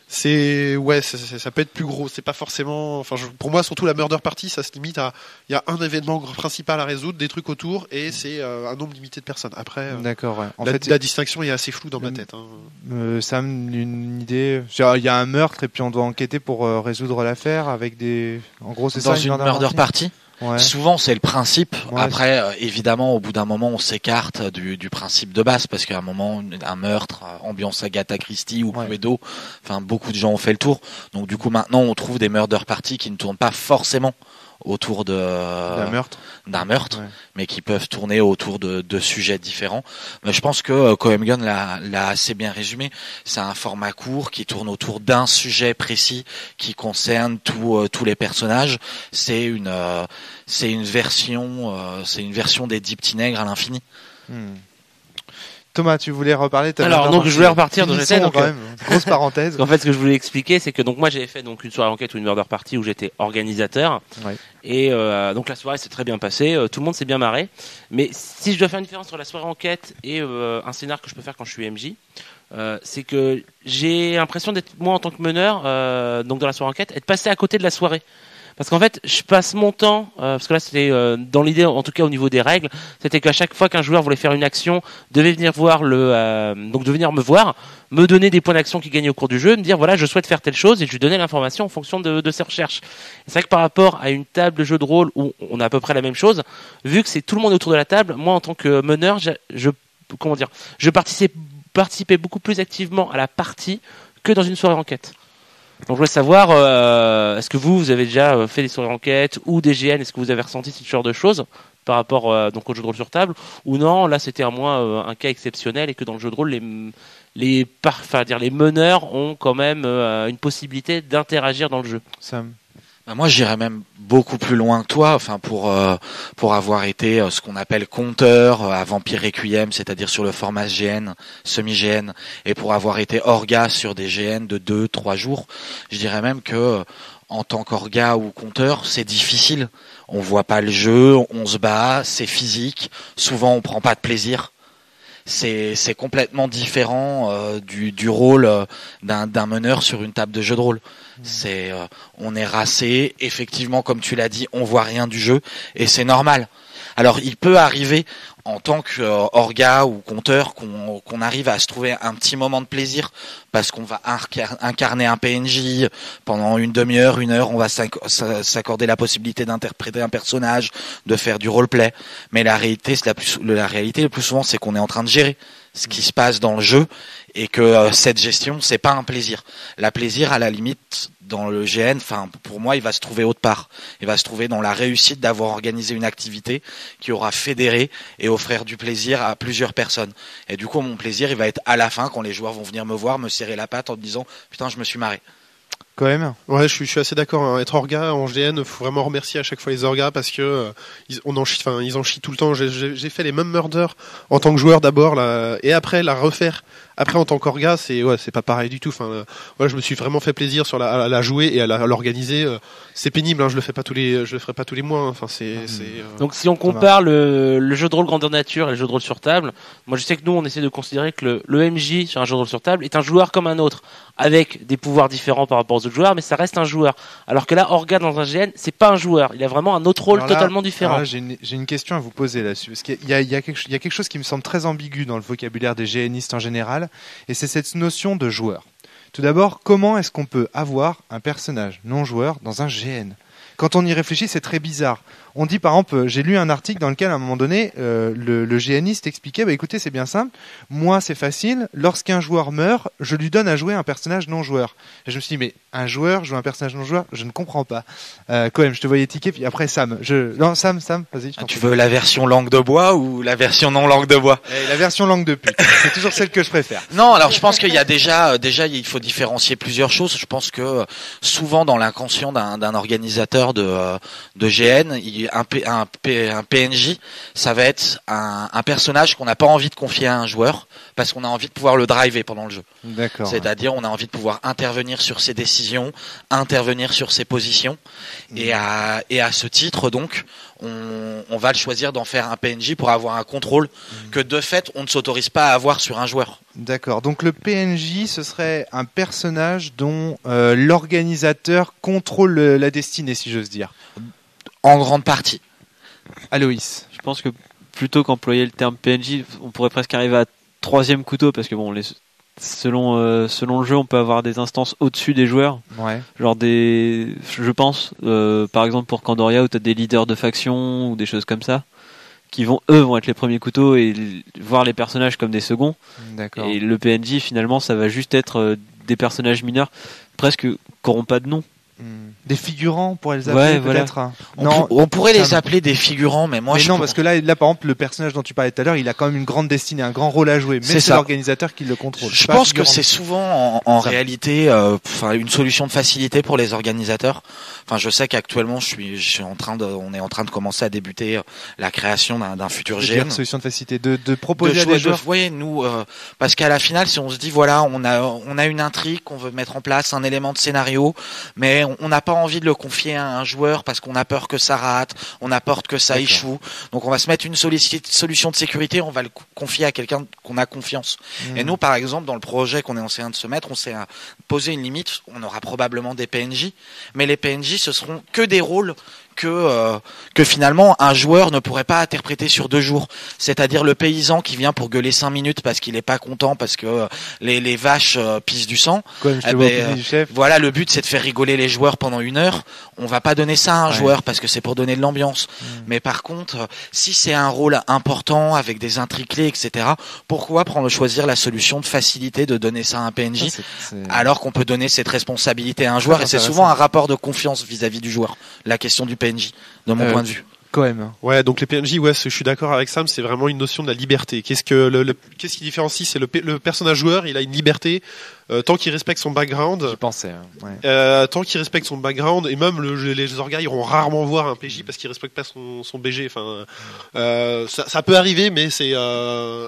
ça peut être plus gros. C'est pas forcément, pour moi, surtout la Murder Party, ça se limite à, il y a un événement principal à résoudre, des trucs autour et c'est un nombre limité de personnes. Après, d'accord, ouais. La distinction est assez floue dans ma tête. Ça me une idée. Il y a un meurtre et puis on doit enquêter pour résoudre l'affaire avec en gros, c'est dans ça. Une Murder Party. Ouais. Souvent, c'est le principe. Ouais, après, évidemment, au bout d'un moment, on s'écarte du principe de base parce qu'à un moment, un meurtre, ambiance Agatha Christie ou Cluedo, beaucoup de gens ont fait le tour. Donc, du coup, maintenant, on trouve des murder parties qui ne tournent pas forcément autour d'un meurtre, mais qui peuvent tourner autour de sujets différents. Mais je pense que Cohen Gun l'a assez bien résumé. C'est un format court qui tourne autour d'un sujet précis qui concerne tous les personnages. C'est une version des 10 petits nègres à l'infini. Thomas, tu voulais reparler? Alors, donc je voulais repartir de j'étais quand même. Grosse parenthèse. En fait, ce que je voulais expliquer, c'est que donc moi j'avais fait une soirée enquête ou une Murder Party où j'étais organisateur. Ouais. Et donc la soirée s'est très bien passée, tout le monde s'est bien marré. Mais si je dois faire une différence entre la soirée enquête et un scénar que je peux faire quand je suis MJ, c'est que j'ai l'impression d'être moi en tant que meneur, donc dans la soirée enquête, être passé à côté de la soirée. Parce qu'en fait, je passe mon temps, parce que là c'était dans l'idée, en tout cas au niveau des règles, c'était qu'à chaque fois qu'un joueur voulait faire une action, devait venir voir donc de venir me voir, me donner des points d'action qu'il gagnait au cours du jeu, me dire voilà je souhaite faire telle chose et je lui donnais l'information en fonction de ses recherches. Et c'est vrai que par rapport à une table de jeu de rôle où on a à peu près la même chose, vu que c'est tout le monde autour de la table, moi en tant que meneur, je participais beaucoup plus activement à la partie que dans une soirée enquête. Donc je voulais savoir, est-ce que vous avez déjà fait des soirées enquête ou des GN, est-ce que vous avez ressenti ce genre de choses par rapport donc au jeu de rôle sur table, ou non, là c'était à moins un cas exceptionnel et que dans le jeu de rôle les meneurs ont quand même une possibilité d'interagir dans le jeu. Sam. Moi, j'irais même beaucoup plus loin que toi. Enfin, pour avoir été ce qu'on appelle compteur à Vampire Requiem, c'est-à-dire sur le format GN, semi-GN, et pour avoir été orga sur des GN de 2-3 jours, je dirais même que en tant qu'orga ou compteur, c'est difficile. On voit pas le jeu, on se bat, c'est physique. Souvent, on prend pas de plaisir. C'est complètement différent du rôle d'un meneur sur une table de jeu de rôle. On est racé, effectivement, comme tu l'as dit, on voit rien du jeu et c'est normal. Alors il peut arriver en tant qu'orga ou compteur qu'on arrive à se trouver un petit moment de plaisir parce qu'on va incarner un PNJ pendant une demi-heure, 1 heure, on va s'accorder la possibilité d'interpréter un personnage, de faire du roleplay. Mais la réalité le plus souvent, c'est qu'on est en train de gérer ce qui se passe dans le jeu et que cette gestion, c'est pas un plaisir. La plaisir, à la limite, dans le GN, enfin pour moi, il va se trouver autre part. Il va se trouver dans la réussite d'avoir organisé une activité qui aura fédéré et offrir du plaisir à plusieurs personnes. Et du coup, mon plaisir, il va être à la fin quand les joueurs vont venir me voir, me serrer la patte en me disant putain, je me suis marré. Quand même. Ouais, je suis assez d'accord. Hein. Être orga en GN, faut vraiment remercier à chaque fois les orgas parce que ils en chient tout le temps. J'ai fait les mêmes murders en tant que joueur d'abord là, et après la refaire. Après en tant qu'orga, c'est pas pareil du tout. Enfin, je me suis vraiment fait plaisir à la jouer et à l'organiser. C'est pénible. Hein, je le ferai pas tous les mois. Hein. Enfin, Donc si on compare le jeu de rôle grandeur nature et le jeu de rôle sur table, moi je sais que nous on essaie de considérer que le MJ sur un jeu de rôle sur table est un joueur comme un autre, avec des pouvoirs différents par rapport aux autres joueurs, mais ça reste un joueur. Alors que là, orga dans un GN, c'est pas un joueur. Il a vraiment un autre rôle totalement différent. Là, j'ai une question à vous poser là-dessus. Parce qu'il y a quelque chose qui me semble très ambigu dans le vocabulaire des GNistes en général, et c'est cette notion de joueur. Tout d'abord, comment est-ce qu'on peut avoir un personnage non-joueur dans un GN ? Quand on y réfléchit, c'est très bizarre. On dit par exemple, j'ai lu un article dans lequel à un moment donné, le GNiste expliquait, écoutez, c'est bien simple, moi c'est facile, lorsqu'un joueur meurt, je lui donne à jouer un personnage non-joueur. Et je me suis dit, mais un joueur joue un personnage non-joueur, je ne comprends pas. Quand même, je te voyais tiquer, puis après Sam. Non, Sam, vas-y. Tu veux la version langue de bois ou la version non langue de bois ? La version langue de pute, c'est toujours celle que je préfère. Non, alors je pense qu'il y a déjà, il faut différencier plusieurs choses. Je pense que souvent dans l'inconscient d'un organisateur de GN, un PNJ, ça va être un personnage qu'on n'a pas envie de confier à un joueur parce qu'on a envie de pouvoir le driver pendant le jeu. D'accord. C'est-à-dire on a envie de pouvoir intervenir sur ses décisions, intervenir sur ses positions, et à ce titre donc on va le choisir d'en faire un PNJ pour avoir un contrôle que de fait on ne s'autorise pas à avoir sur un joueur. D'accord, donc le PNJ ce serait un personnage dont l'organisateur contrôle la destinée, si j'ose dire. En grande partie. Aloïs. Je pense que plutôt qu'employer le terme PNJ, on pourrait presque arriver à 3e couteau, parce que bon, selon le jeu, on peut avoir des instances au-dessus des joueurs. Ouais. Genre je pense, par exemple pour Candoria, où tu as des leaders de faction ou des choses comme ça, qui vont être les premiers couteaux et voir les personnages comme des seconds. D'accord. Et le PNJ, finalement, ça va juste être des personnages mineurs, presque qui n'auront pas de nom. Des figurants, on pourrait les appeler peut-être. Voilà. On pourrait les appeler des figurants, mais moi parce que là par exemple le personnage dont tu parlais tout à l'heure, il a quand même une grande destinée, un grand rôle à jouer, mais c'est l'organisateur qui le contrôle. Je pense que c'est souvent en réalité une solution de facilité pour les organisateurs. Enfin, je sais qu'actuellement on est en train de commencer à débuter la création d'un futur GN. Une solution de facilité de proposer à des joueurs. Oui, nous parce qu'à la finale si on se dit voilà, on a une intrigue qu'on veut mettre en place, un élément de scénario, mais on n'a pas envie de le confier à un joueur parce qu'on a peur que ça rate, on a peur que ça échoue. Donc on va se mettre une solution de sécurité, on va le confier à quelqu'un qu'on a confiance. Et nous, par exemple, dans le projet qu'on est en train de se mettre, on s'est posé une limite. On aura probablement des PNJ, mais les PNJ, ce seront que des rôles que finalement un joueur ne pourrait pas interpréter sur 2 jours. C'est-à-dire le paysan qui vient pour gueuler 5 minutes parce qu'il est pas content parce que les vaches pissent du sang. Voilà, le but c'est de faire rigoler les joueurs pendant 1 heure. On va pas donner ça à un joueur parce que c'est pour donner de l'ambiance. Mais par contre, si c'est un rôle important avec des intrigues clés, etc., pourquoi choisir la solution de facilité de donner ça à un PNJ alors qu'on peut donner cette responsabilité à un joueur? Et c'est souvent un rapport de confiance vis-à-vis du joueur. La question du PNJ, de mon point de vue. Quand même. Ouais, donc les PNJ, je suis d'accord avec Sam, c'est vraiment une notion de la liberté. Qu'est-ce qui différencie? C'est le personnage joueur, il a une liberté tant qu'il respecte son background. J'y pensais. Ouais. Tant qu'il respecte son background, et même les orgas iront rarement voir un PJ parce qu'il respecte pas son BG. Enfin, ça peut arriver, mais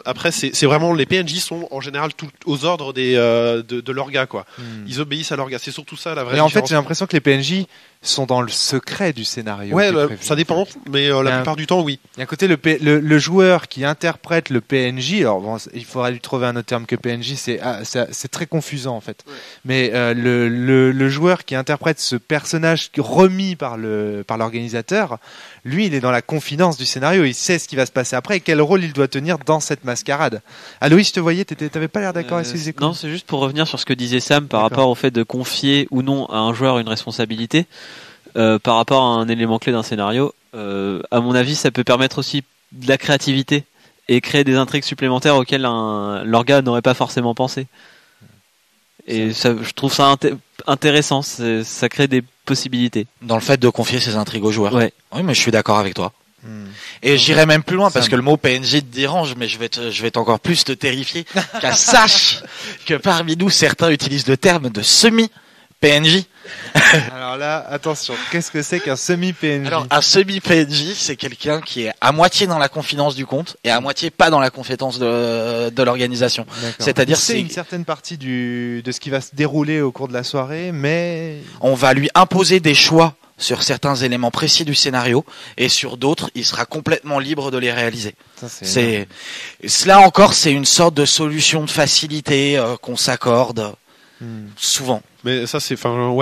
après c'est vraiment les PNJ sont en général tout aux ordres de l'orga, quoi. Ils obéissent à l'orga. C'est surtout ça la vraie. Et en fait, j'ai l'impression que les PNJ sont dans le secret du scénario. Ouais, ça dépend, mais la plupart du temps, oui. Il y a un côté le joueur qui interprète le PNJ. Alors bon, il faudrait lui trouver un autre terme que PNJ. C'est très confusant en fait. Ouais. Mais le joueur qui interprète ce personnage remis par l'organisateur, lui, il est dans la confidence du scénario. Il sait ce qui va se passer après et quel rôle il doit tenir dans cette mascarade. Aloïs, je te voyais, t'avais pas l'air d'accord avec ce que disais. Non, c'est juste pour revenir sur ce que disait Sam par rapport au fait de confier ou non à un joueur une responsabilité. Par rapport à un élément clé d'un scénario, à mon avis, ça peut permettre aussi de la créativité et créer des intrigues supplémentaires auxquelles l'orga n'aurait pas forcément pensé. Et ça, je trouve ça intéressant, ça crée des possibilités. Dans le fait de confier ces intrigues aux joueurs. Ouais. Oui, mais je suis d'accord avec toi. Et j'irai même plus loin parce que le mot PNJ te dérange, mais je vais encore plus te terrifier. Qu'à sache que parmi nous, certains utilisent le terme de semi-PNJ. Alors là, attention, qu'est-ce que c'est qu'un semi-PNJ? Alors, un semi-PNJ, c'est quelqu'un qui est à moitié dans la confidence du compte et à moitié pas dans la confidence de l'organisation. C'est-à-dire c'est une certaine partie de ce qui va se dérouler au cours de la soirée, mais on va lui imposer des choix sur certains éléments précis du scénario et sur d'autres, il sera complètement libre de les réaliser. Cela encore, c'est une sorte de solution de facilité qu'on s'accorde souvent. Mais ça c'est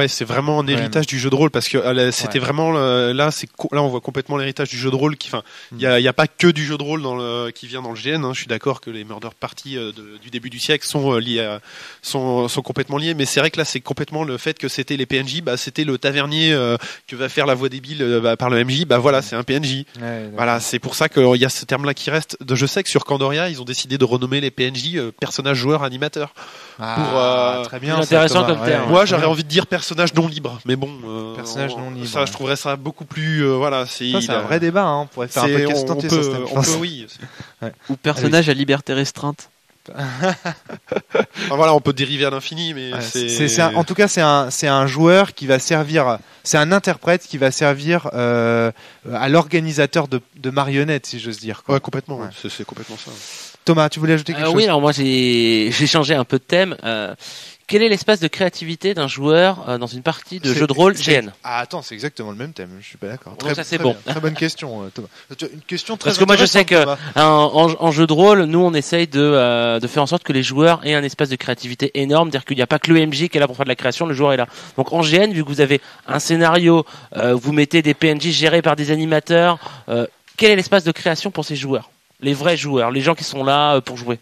c'est vraiment un héritage du jeu de rôle parce que c'était vraiment là on voit complètement l'héritage du jeu de rôle il y a pas que du jeu de rôle qui vient dans le GN, hein. Je suis d'accord que les murder parties du début du siècle sont liés sont complètement liés, mais c'est vrai que là c'est complètement le fait que c'était les PNJ, c'était le tavernier que va faire la voix débile par le MJ, voilà, c'est un PNJ. Voilà, c'est pour ça qu'il y a ce terme là qui reste. Je sais que sur Candoria, ils ont décidé de renommer les PNJ personnages joueurs animateurs. Très bien, intéressant comme terme. Moi, j'aurais envie de dire personnage non libre, mais bon, personnage non libre. Ça, je trouverais ça beaucoup plus, c'est un vrai débat, hein. On pourrait faire un podcast entier sur ce thème. Oui. Ou personnage à liberté restreinte. Voilà, on peut dériver à l'infini, mais en tout cas, c'est un joueur qui va servir, c'est un interprète qui va servir à l'organisateur de marionnettes, si j'ose dire. Ouais, complètement. Ouais. C'est complètement ça. Thomas, tu voulais ajouter quelque chose? Oui, alors moi j'ai changé un peu de thème. Quel est l'espace de créativité d'un joueur dans une partie de jeu de rôle GN? Attends, c'est exactement le même thème. Je suis pas d'accord. Ça c'est bon. Très bonne question, Thomas. Une question très. Parce que moi je sais que en jeu de rôle, nous on essaye de faire en sorte que les joueurs aient un espace de créativité énorme, dire qu'il n'y a pas que le MJ qui est là pour faire de la création, le joueur est là. Donc en GN, vu que vous avez un scénario, vous mettez des PNJ gérés par des animateurs, quel est l'espace de création pour ces joueurs? Les vrais joueurs, les gens qui sont là pour jouer.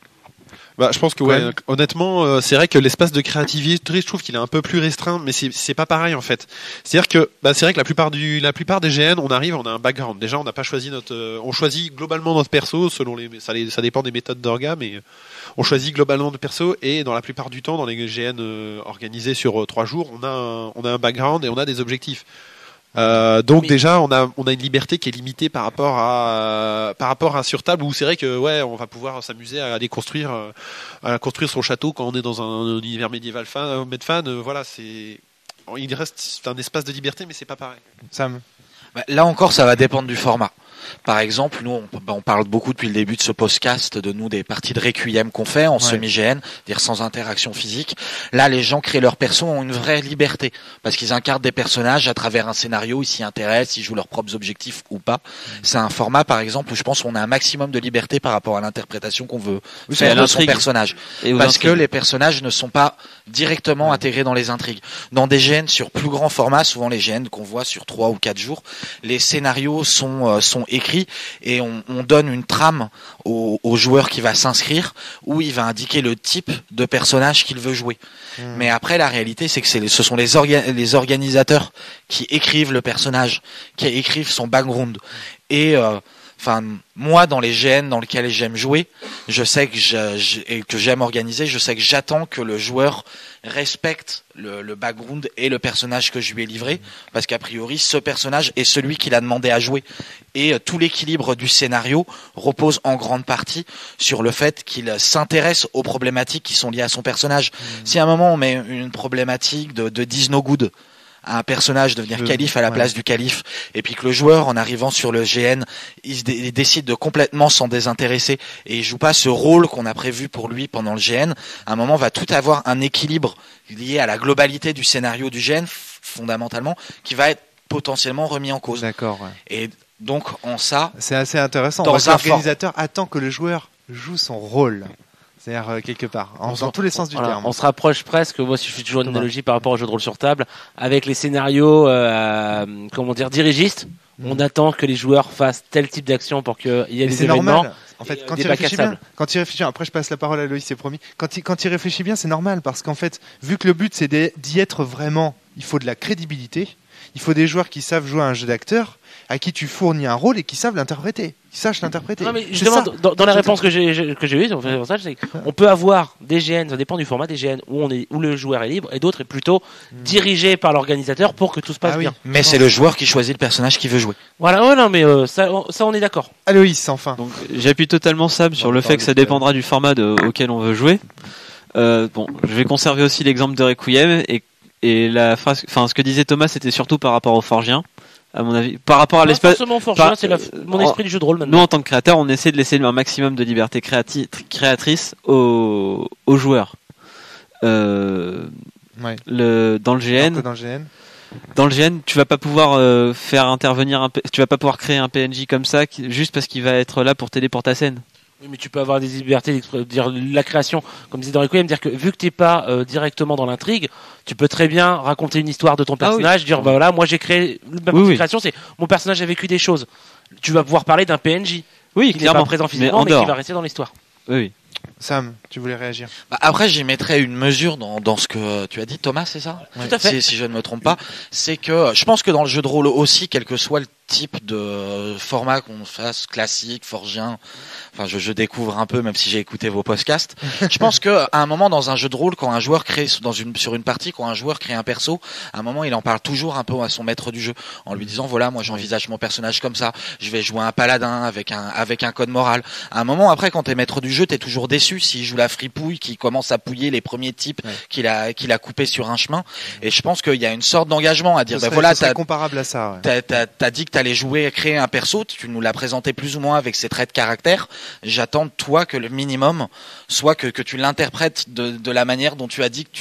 Je pense que honnêtement, c'est vrai que l'espace de créativité, je trouve qu'il est un peu plus restreint, mais c'est pas pareil en fait. C'est-à-dire que c'est vrai que la plupart des GN, on a un background. Déjà, on n'a pas choisi on choisit globalement notre perso selon ça dépend des méthodes d'orga, mais on choisit globalement notre perso et dans la plupart du temps, dans les GN organisés sur 3 jours, on a un background et on a des objectifs. Donc déjà on a une liberté qui est limitée par rapport à sur table où c'est vrai que on va pouvoir s'amuser à aller construire son château quand on est dans un univers médiéval voilà, il reste un espace de liberté mais c'est pas pareil. Sam. Là encore ça va dépendre du format. Par exemple, nous, on parle beaucoup depuis le début de ce podcast de nous des parties de Requiem qu'on fait en semi-GN, dire sans interaction physique. Là, les gens créent leur perso ont une vraie liberté parce qu'ils incarnent des personnages à travers un scénario, ils s'y intéressent, ils jouent leurs propres objectifs ou pas. C'est un format, par exemple, où je pense qu'on a un maximum de liberté par rapport à l'interprétation qu'on veut faire de son personnage. Parce que les personnages ne sont pas directement intégrés dans les intrigues. Dans des GN sur plus grand format, souvent les GN qu'on voit sur 3 ou 4 jours, les scénarios sont écrits et on donne une trame au joueur qui va s'inscrire où il va indiquer le type de personnage qu'il veut jouer. Mais après, la réalité, c'est que ce sont les organisateurs qui écrivent le personnage, qui écrivent son background. Et moi, dans les GN dans lesquels j'aime jouer, je sais que j'aime organiser, je sais que j'attends que le joueur respecte le background et le personnage que je lui ai livré, parce qu'a priori, ce personnage est celui qu'il a demandé à jouer. Et tout l'équilibre du scénario repose en grande partie sur le fait qu'il s'intéresse aux problématiques qui sont liées à son personnage. Si à un moment on met une problématique de Diz No Good, un personnage devenir calife à la place du calife, et puis que le joueur, en arrivant sur le GN, il décide de complètement s'en désintéresser et il joue pas ce rôle qu'on a prévu pour lui pendant le GN, à un moment va tout avoir un équilibre lié à la globalité du scénario du GN, fondamentalement, qui va être potentiellement remis en cause. D'accord. Ouais. Et donc, en ça... C'est assez intéressant. L'organisateur attend que le joueur joue son rôle. C'est-à-dire quelque part, dans tous les sens du terme. On se rapproche presque, moi si je fais toujours une analogie par rapport au jeu de rôle sur table, avec les scénarios dirigistes, on attend que les joueurs fassent tel type d'action pour qu'il y ait des événements. Normal. En fait, quand il réfléchit bien, après je passe la parole à Loïs, c'est promis. Quand il réfléchit bien, c'est normal, parce qu'en fait, vu que le but c'est d'y être vraiment, il faut de la crédibilité, il faut des joueurs qui savent jouer à un jeu d'acteur, à qui tu fournis un rôle et qui savent l'interpréter, qui sachent l'interpréter. Non, mais justement, dans la réponse que j'ai eue, on peut avoir des GN, ça dépend du format des GN où le joueur est libre, et d'autres est plutôt dirigé par l'organisateur pour que tout se passe bien. Mais c'est le joueur qui choisit le personnage qu'il veut jouer. Voilà, non, mais ça on est d'accord. Aloïs, enfin. Donc, j'appuie totalement Sam sur le fait que ça dépendra du format auquel on veut jouer. Je vais conserver aussi l'exemple de Requiem et la phrase, ce que disait Thomas, c'était surtout par rapport aux Forgiens. À mon avis, par rapport à l'espace, c'est mon esprit du jeu de rôle maintenant. Nous, en tant que créateurs, on essaie de laisser un maximum de liberté créatrice aux joueurs. Dans le GN, tu vas pas pouvoir faire intervenir tu vas pas pouvoir créer un PNJ comme ça juste parce qu'il va être là pour t'aider pour ta scène. Oui, mais tu peux avoir des libertés dire la création, comme disait dans Requiem, dire que vu que t'es pas directement dans l'intrigue, tu peux très bien raconter une histoire de ton personnage, dire bah voilà, moi j'ai créé ma petite création, c'est mon personnage a vécu des choses. Tu vas pouvoir parler d'un PNJ qui n'est pas présent physiquement, mais qui va rester dans l'histoire. Oui. Sam, tu voulais réagir? Après, j'y mettrais une mesure dans ce que tu as dit, Thomas, c'est ça? Tout à fait. Si je ne me trompe pas, c'est que je pense que dans le jeu de rôle aussi, quel que soit le type de format qu'on fasse, classique, forgien, je découvre un peu, même si j'ai écouté vos podcasts. Je pense que à un moment dans un jeu de rôle, quand un joueur crée sur une partie, quand un joueur crée un perso, à un moment il en parle toujours un peu à son maître du jeu, en lui disant voilà, moi j'envisage mon personnage comme ça, je vais jouer un paladin avec un code moral. À un moment après, quand t'es maître du jeu, t'es toujours déçu s'il joue la fripouille, qui commence à pouiller les premiers types qu'il a coupé sur un chemin. Et je pense qu'il y a une sorte d'engagement à dire c'est comparable à ça. Ouais. T'as dit que t'allais jouer, créer un perso, tu nous l'as présenté plus ou moins avec ses traits de caractère. J'attends de toi que le minimum soit que tu l'interprètes de la manière dont tu as dit que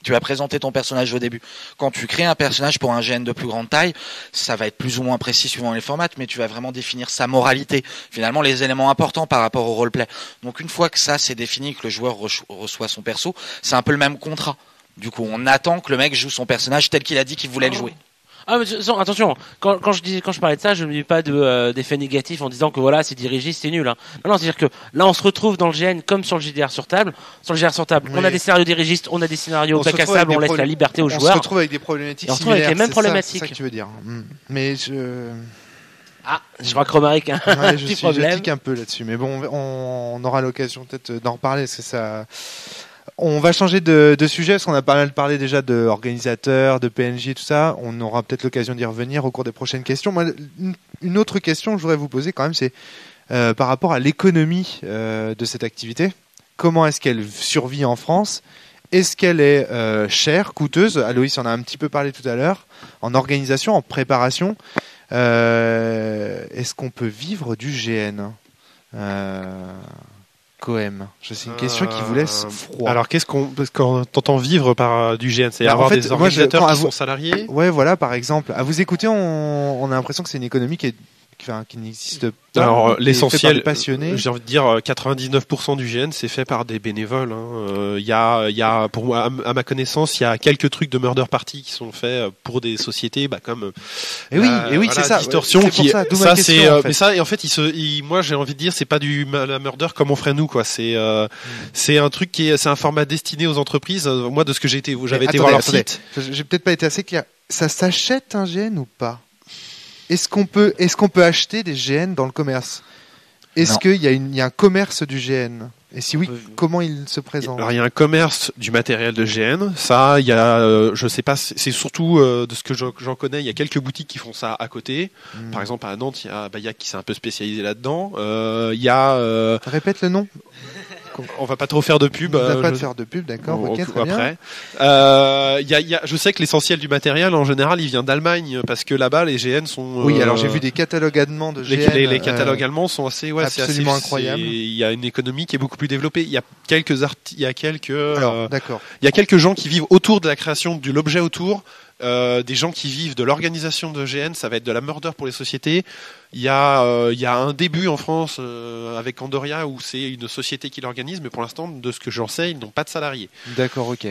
tu as présenté ton personnage au début. Quand tu crées un personnage pour un GN de plus grande taille, ça va être plus ou moins précis suivant les formats, mais tu vas vraiment définir sa moralité, finalement les éléments importants par rapport au roleplay. Donc une fois que ça c'est défini, que le joueur reçoit son perso, c'est un peu le même contrat. Du coup, on attend que le mec joue son personnage tel qu'il a dit qu'il voulait le jouer. Ah mais attention, quand je parlais de ça, je ne dis pas d'effet négatif en disant que voilà, c'est dirigiste, c'est nul. Hein. Non, c'est-à-dire que là, on se retrouve dans le GN comme sur le GDR sur table. Sur le GDR sur table, on a des scénarios dirigistes, on a des scénarios bac à sable, on laisse la liberté aux joueurs. On se retrouve avec des problématiques similaires. Avec les mêmes problématiques. C'est ça que tu veux dire. Mais je crois que Romaric a un petit problème. Je tique un peu là-dessus, mais bon, on aura l'occasion peut-être d'en reparler, parce que ça... On va changer de sujet, parce qu'on a pas mal parlé déjà d'organisateurs, de PNJ et tout ça. On aura peut-être l'occasion d'y revenir au cours des prochaines questions. Moi, une autre question que je voudrais vous poser quand même, c'est par rapport à l'économie de cette activité. Comment est-ce qu'elle survit en France? Est-ce qu'elle est chère, coûteuse? Aloïs en a un petit peu parlé tout à l'heure. En organisation, en préparation. Est-ce qu'on peut vivre du GN Coem, c'est une question qui vous laisse froid. Alors, parce qu'on t'entend vivre par du GN, c'est avoir des organisateurs qui sont salariés. Ouais, voilà, par exemple. À vous écouter, on a l'impression que c'est une économie qui n'existe pas. Alors, l'essentiel, passionnés. J'ai envie de dire 99% du GN, c'est fait par des bénévoles. Il y a, pour moi, à ma connaissance, il y a quelques trucs de murder party qui sont faits pour des sociétés, comme. Et oui, c'est ça. Distorsion c'est qui, ça, c'est, en fait. mais ça, et en fait, moi, j'ai envie de dire, c'est pas la murder comme on ferait nous, quoi. C'est un truc c'est un format destiné aux entreprises. Moi, de ce que j'avais été voir leur site. J'ai peut-être pas été assez clair. Ça s'achète un GN ou pas? Est-ce qu'on peut acheter des GN dans le commerce? Est-ce qu'il y a un commerce du GN? Et si oui, comment il se présente? Alors, il y a un commerce du matériel de GN. Ça, il y a, je sais pas, c'est surtout de ce que j'en connais, il y a quelques boutiques qui font ça à côté. Par exemple, à Nantes, il y a Bayac qui s'est un peu spécialisé là-dedans. Il y a... Répète le nom. On va pas trop faire de pub. On va pas faire de pub, d'accord. Ok, très après. Je sais que l'essentiel du matériel, en général, il vient d'Allemagne parce que là-bas, les GN sont. Oui, alors j'ai vu des catalogues allemands de GN. Les catalogues allemands sont absolument incroyables. Il y a une économie qui est beaucoup plus développée. Il y a quelques d'accord. Il y a quelques gens qui vivent autour de la création de l'objet autour. Des gens qui vivent de l'organisation de GN, ça va être de la murder pour les sociétés. Il y a un début en France avec Andoria où c'est une société qui l'organise, mais pour l'instant, de ce que j'en sais, ils n'ont pas de salariés. D'accord, ok.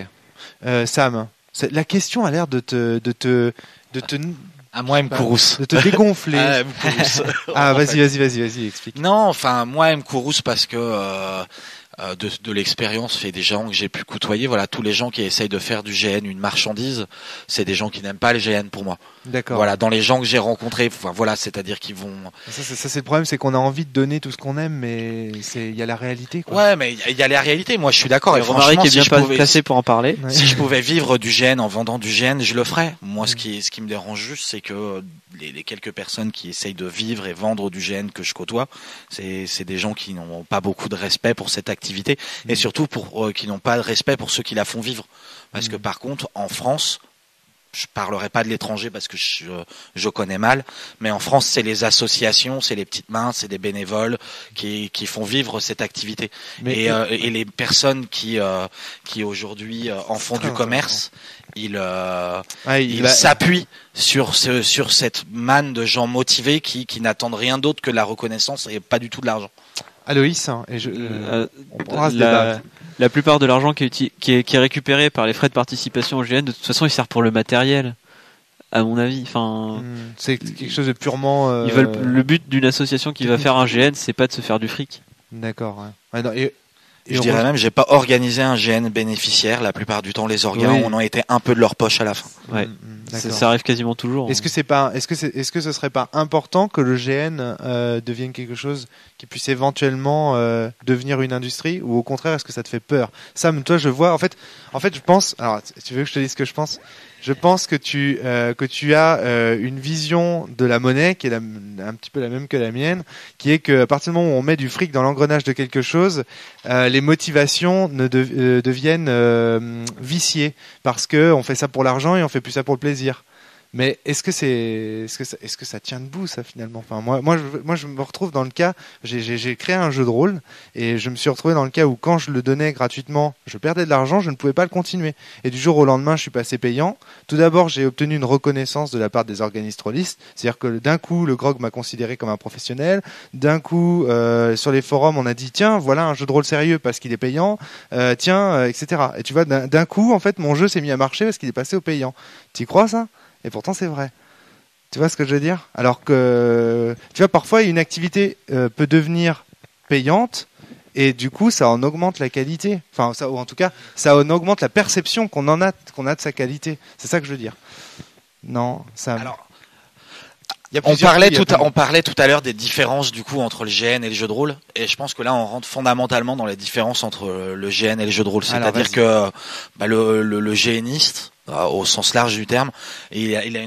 Sam, la question a l'air de te à moi, Mkourousse. De te dégonfler. Vas-y, explique. Non, enfin, moi, Mkourousse, parce que de l'expérience fait des gens que j'ai pu côtoyer. Voilà, tous les gens qui essayent de faire du GN une marchandise, c'est des gens qui n'aiment pas les GN pour moi. D'accord. Voilà, dans les gens que j'ai rencontrés, voilà, c'est-à-dire qu'ils vont. Ça c'est le problème, c'est qu'on a envie de donner tout ce qu'on aime, mais il y a la réalité, quoi. Ouais, mais il y a la réalité. Moi, je suis d'accord. Et Romaric franchement, est bien placé pour en parler. Ouais. Si je pouvais vivre du GN en vendant du GN, je le ferais. Moi, ce qui me dérange juste, c'est que les quelques personnes qui essayent de vivre et vendre du GN que je côtoie, c'est des gens qui n'ont pas beaucoup de respect pour cette activité et surtout qui n'ont pas de respect pour ceux qui la font vivre. Parce que par contre, en France, je parlerai pas de l'étranger parce que je connais mal, mais en France, c'est les associations, c'est les petites mains, c'est des bénévoles qui font vivre cette activité. Et les personnes qui aujourd'hui en font du commerce, ils s'appuient sur cette manne de gens motivés qui n'attendent rien d'autre que la reconnaissance et pas du tout de l'argent. Aloïs, on pourra se débattre. La plupart de l'argent qui est récupéré par les frais de participation au GN, de toute façon, il sert pour le matériel, à mon avis. Enfin, c'est quelque chose de purement. Ils veulent le but d'une association qui va faire un GN, c'est pas de se faire du fric. D'accord. Ouais. Ouais, je dirais même, j'ai pas organisé un GN bénéficiaire. La plupart du temps, les organes en ont été un peu de leur poche à la fin. Ouais. Ça arrive quasiment toujours. Est-ce que ce serait pas important que le GN devienne quelque chose qui puisse éventuellement devenir une industrie, ou au contraire, est-ce que ça te fait peur? Sam, toi, je vois. En fait, je pense. Alors, tu veux que je te dise ce que je pense? Je pense que tu as une vision de la monnaie qui est un petit peu la même que la mienne, qui est que à partir du moment où on met du fric dans l'engrenage de quelque chose, les motivations deviennent viciées parce que on fait ça pour l'argent et on fait plus ça pour le plaisir. Mais est-ce que ça tient debout, ça, finalement? Enfin, moi, je me retrouve dans le cas, j'ai créé un jeu de rôle et je me suis retrouvé dans le cas où quand je le donnais gratuitement, je perdais de l'argent, je ne pouvais pas le continuer. Et du jour au lendemain, je suis passé payant. Tout d'abord, j'ai obtenu une reconnaissance de la part des organistes rôlistes, c'est-à-dire que d'un coup, le GROG m'a considéré comme un professionnel. D'un coup, sur les forums, on a dit tiens, voilà un jeu de rôle sérieux parce qu'il est payant, etc. Et tu vois, d'un coup, en fait, mon jeu s'est mis à marcher parce qu'il est passé au payant. Tu y crois, ça? Et pourtant, c'est vrai. Tu vois ce que je veux dire? Alors que, tu vois, parfois, une activité peut devenir payante et du coup, ça en augmente la qualité. Enfin, ou en tout cas, ça en augmente la perception qu'on a de sa qualité. C'est ça que je veux dire. Non, ça. Alors, on parlait tout à l'heure des différences du coup entre le GN et le jeu de rôle, et je pense que là on rentre fondamentalement dans les différences entre le GN et le jeu de rôle. C'est-à-dire que le GNiste, au sens large du terme, il a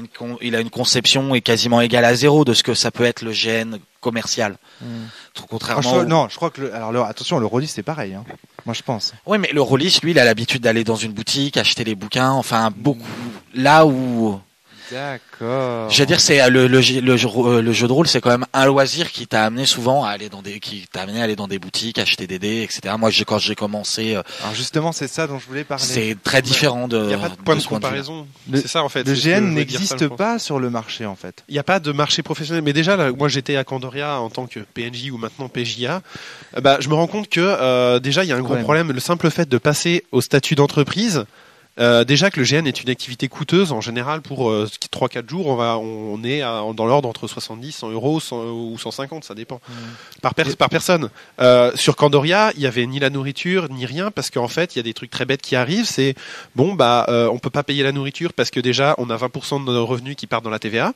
une conception quasiment égale à zéro de ce que ça peut être le GN commercial. Contrairement je crois que attention, le rôliste c'est pareil, hein. Moi je pense. Oui, mais le rôliste, lui, il a l'habitude d'aller dans une boutique, acheter les bouquins, enfin beaucoup. Là où D'accord. Je veux dire, c'est le jeu de rôle, c'est quand même un loisir qui t'a amené souvent à aller à aller dans des boutiques, acheter des dés, etc. Moi, quand j'ai commencé, alors justement, c'est ça dont je voulais parler. c'est très différent de. Il n'y a pas de point de ce point de vue-là. comparaison. C'est ça en fait. Le c'est ce que je GN veux dire, n'existe ça, je pense. pas sur le marché en fait. Il n'y a pas de marché professionnel. Mais déjà, là, moi j'étais à Candoria en tant que PNJ ou maintenant PJA. Je me rends compte que déjà il y a un gros problème. Le simple fait de passer au statut d'entreprise, déjà que le GN est une activité coûteuse en général pour 3-4 jours, on est dans l'ordre entre 70, 100 euros ou 150, ça dépend par personne. Sur Candoria, il y avait ni la nourriture ni rien parce qu'en fait il y a des trucs très bêtes qui arrivent. C'est on peut pas payer la nourriture parce que déjà on a 20% de nos revenus qui partent dans la TVA.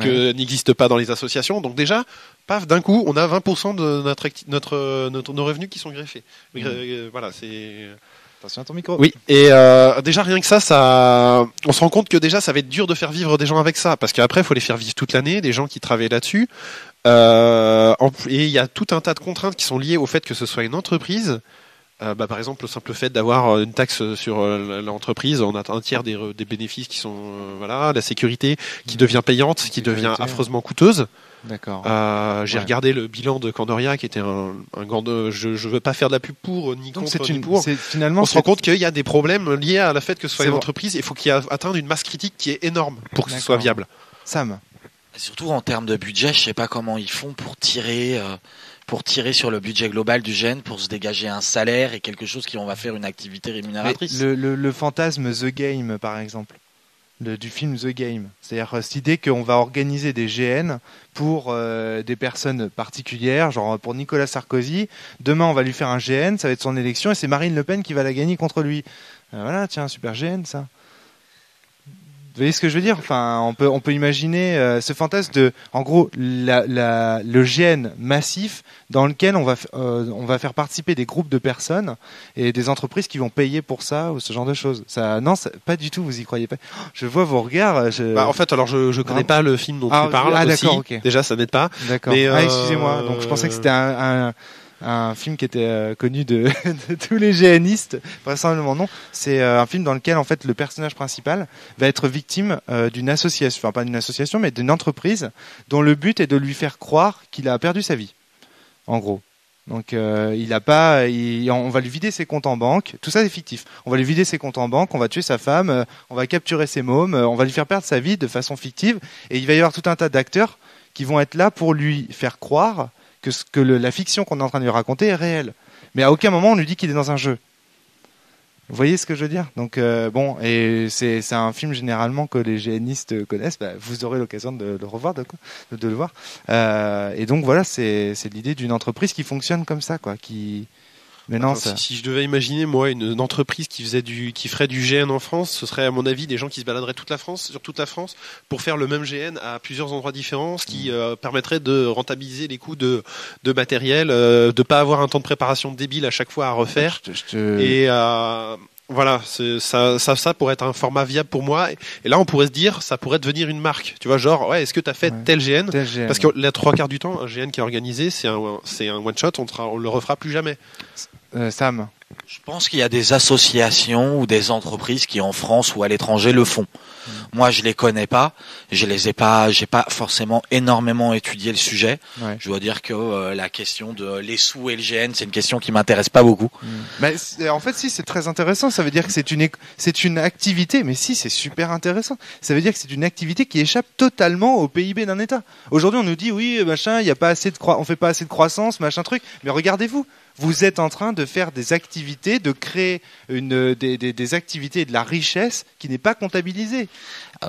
Que n'existe pas dans les associations. Donc déjà, paf, d'un coup, on a 20% de nos revenus qui sont greffés. Voilà, c'est... Attention à ton micro. Oui, et déjà rien que ça, on se rend compte que déjà ça va être dur de faire vivre des gens avec ça, parce qu'après il faut les faire vivre toute l'année, des gens qui travaillent là-dessus. Et il y a tout un tas de contraintes qui sont liées au fait que ce soit une entreprise. Par exemple, le simple fait d'avoir une taxe sur l'entreprise, on a un tiers des bénéfices qui sont la sécurité qui devient payante, qui devient affreusement coûteuse. D'accord. J'ai regardé le bilan de Candoria qui était un grand. Je veux pas faire de la pub pour ni Donc contre ni pour. Finalement, on se rend compte qu'il y a des problèmes liés à la fait que ce soit C'est une vrai. entreprise. Il faut qu'il atteigne une masse critique qui est énorme pour que ce soit viable. Sam. Surtout en termes de budget, je sais pas comment ils font pour tirer sur le budget global du GN pour se dégager un salaire et quelque chose qui on va faire une activité rémunératrice. Le fantasme The Game, par exemple, du film The Game, c'est-à-dire cette idée qu'on va organiser des GN pour des personnes particulières, genre pour Nicolas Sarkozy. Demain, on va lui faire un GN, ça va être son élection et c'est Marine Le Pen qui va la gagner contre lui. Voilà, tiens, super GN, ça. Vous voyez ce que je veux dire? Enfin, on peut imaginer ce fantasme de, en gros, le GN massif dans lequel on va faire participer des groupes de personnes et des entreprises qui vont payer pour ça ou ce genre de choses. Ça, non, pas du tout. Vous y croyez pas? Je vois vos regards. En fait, alors je connais pas le film dont tu parles. Ah, aussi. d'accord, ok. Déjà, ça n'aide pas. D'accord. Mais, excusez-moi. Donc, je pensais que c'était un film qui était connu de tous les GNistes, vraisemblablement non. C'est un film dans lequel en fait le personnage principal va être victime d'une association, enfin pas d'une association, mais d'une entreprise dont le but est de lui faire croire qu'il a perdu sa vie, en gros. Donc on va lui vider ses comptes en banque. Tout ça c'est fictif. On va lui vider ses comptes en banque, on va tuer sa femme, on va capturer ses mômes, on va lui faire perdre sa vie de façon fictive. Et il va y avoir tout un tas d'acteurs qui vont être là pour lui faire croire que la fiction qu'on est en train de lui raconter est réelle. Mais à aucun moment on lui dit qu'il est dans un jeu. Vous voyez ce que je veux dire? Donc et c'est un film généralement que les GNistes connaissent. Vous aurez l'occasion de le revoir, de le voir. Et donc voilà, c'est l'idée d'une entreprise qui fonctionne comme ça, quoi. Mais non, si je devais imaginer moi une entreprise qui ferait du GN en France, ce serait à mon avis des gens qui se baladeraient sur toute la France pour faire le même GN à plusieurs endroits différents, ce qui permettrait de rentabiliser les coûts de matériel, de pas avoir un temps de préparation débile à chaque fois à refaire. Et voilà, ça pourrait être un format viable pour moi. Et là, on pourrait se dire, ça pourrait devenir une marque. Tu vois, genre, est-ce que tu as fait tel GN? Parce que la 3/4 du temps, un GN qui est organisé, c'est un one shot, on le refera plus jamais. Sam. Je pense qu'il y a des associations ou des entreprises qui en France ou à l'étranger le font. Moi, je les connais pas, j'ai pas forcément énormément étudié le sujet. Ouais. Je dois dire que la question de les sous et le GN, c'est une question qui m'intéresse pas beaucoup. Mais en fait, si, c'est très intéressant. Ça veut dire que c'est une activité, mais si, c'est super intéressant. Ça veut dire que c'est une activité qui échappe totalement au PIB d'un État. Aujourd'hui, on nous dit oui, machin, il y a pas assez on fait pas assez de croissance, machin truc. Mais regardez-vous. Vous êtes en train de faire des activités, de créer des activités et de la richesse qui n'est pas comptabilisée.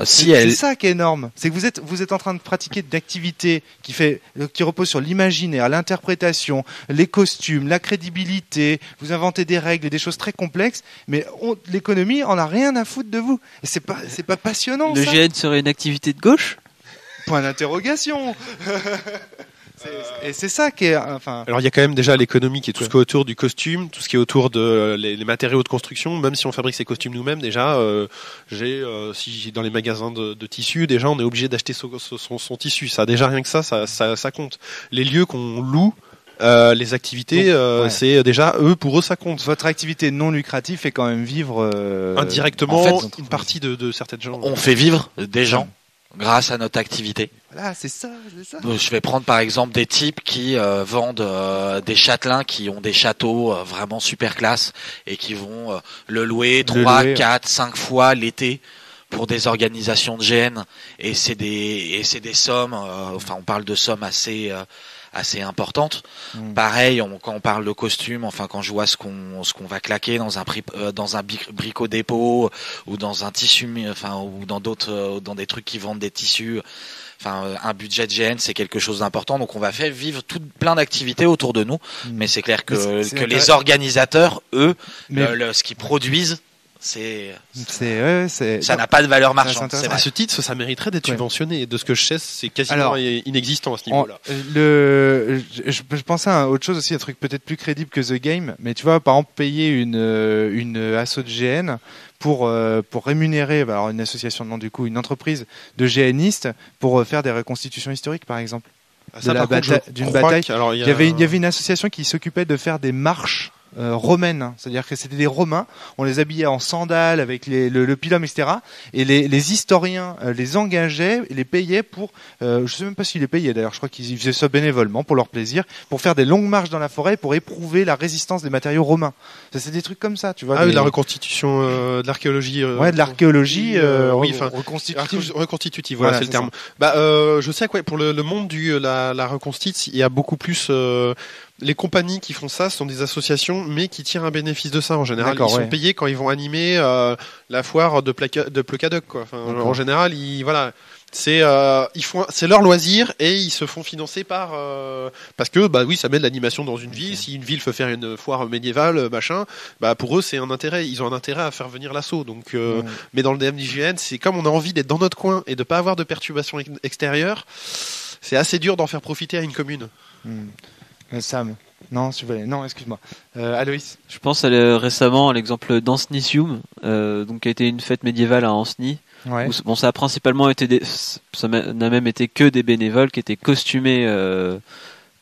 C'est ça qui est énorme. C'est que vous êtes en train de pratiquer une activité qui repose sur l'imaginaire, l'interprétation, les costumes, la crédibilité. Vous inventez des règles et des choses très complexes, mais l'économie en a rien à foutre de vous. Et c'est pas passionnant. Le GN serait une activité de gauche? Point d'interrogation. Et c'est ça qui est. Alors il y a quand même déjà l'économie qui est tout ce qui est autour du costume, tout ce qui est autour de les matériaux de construction. Même si on fabrique ces costumes nous-mêmes, déjà, si dans les magasins de tissus, déjà on est obligé d'acheter son tissu. Ça déjà rien que ça compte. Les lieux qu'on loue Les activités, c'est déjà pour eux ça compte. Votre activité non lucrative fait quand même vivre indirectement une partie de certaines gens. On fait vivre des gens grâce à notre activité. Voilà, c'est ça. Je vais prendre par exemple des types qui vendent des châtelains qui ont des châteaux vraiment super classe et qui vont le louer 3, 4, 5 fois l'été pour des organisations de GN, et c'est des sommes, on parle de sommes assez importantes. Pareil, quand on parle de costumes, quand je vois ce qu'on va claquer dans un bricot dépôt ou dans un tissu, ou dans des trucs qui vendent des tissus. Un budget de GN, c'est quelque chose d'important, donc on va faire vivre plein d'activités autour de nous, mais c'est clair que les organisateurs, eux, ce qu'ils produisent, ça n'a pas de valeur marchande. À ce titre, ça mériterait d'être subventionné. Et de ce que je sais, c'est quasiment inexistant à ce niveau-là. Je pensais à autre chose aussi, un truc peut-être plus crédible que The Game, mais tu vois, par exemple, payer une asso de GN pour rémunérer une association, non, du coup, une entreprise de GNistes pour faire des reconstitutions historiques, par exemple. D'une bataille. Il y avait une association qui s'occupait de faire des marches romaines, c'est-à-dire que c'était des Romains, on les habillait en sandales avec le pilum, etc. Et les historiens les engageaient, les payaient pour, je sais même pas s'ils les payaient d'ailleurs, je crois qu'ils faisaient ça bénévolement pour leur plaisir, pour faire des longues marches dans la forêt pour éprouver la résistance des matériaux romains. C'est des trucs comme ça, tu vois. Oui, la reconstitution de l'archéologie. De l'archéologie reconstitutive, voilà, c'est le terme. Je sais que pour le monde la reconstitution, il y a beaucoup plus. Les compagnies qui font ça sont des associations, mais qui tirent un bénéfice de ça en général. Ils sont payés quand ils vont animer la foire de Plecadoc, quoi. En général, c'est leur loisir et ils se font financer parce que ça met de l'animation dans une ville. Si une ville veut faire une foire médiévale, pour eux c'est un intérêt. Ils ont un intérêt à faire venir l'assaut. Donc, mais dans le DMJGN, c'est comme on a envie d'être dans notre coin et de pas avoir de perturbations extérieures. C'est assez dur d'en faire profiter à une commune. Sam. Non, excuse-moi. Aloïs. Je pense récemment à l'exemple d'Ansnisium, qui a été une fête médiévale à Anceny. Ouais. Où, ça a principalement été ça n'a même été que des bénévoles qui étaient costumés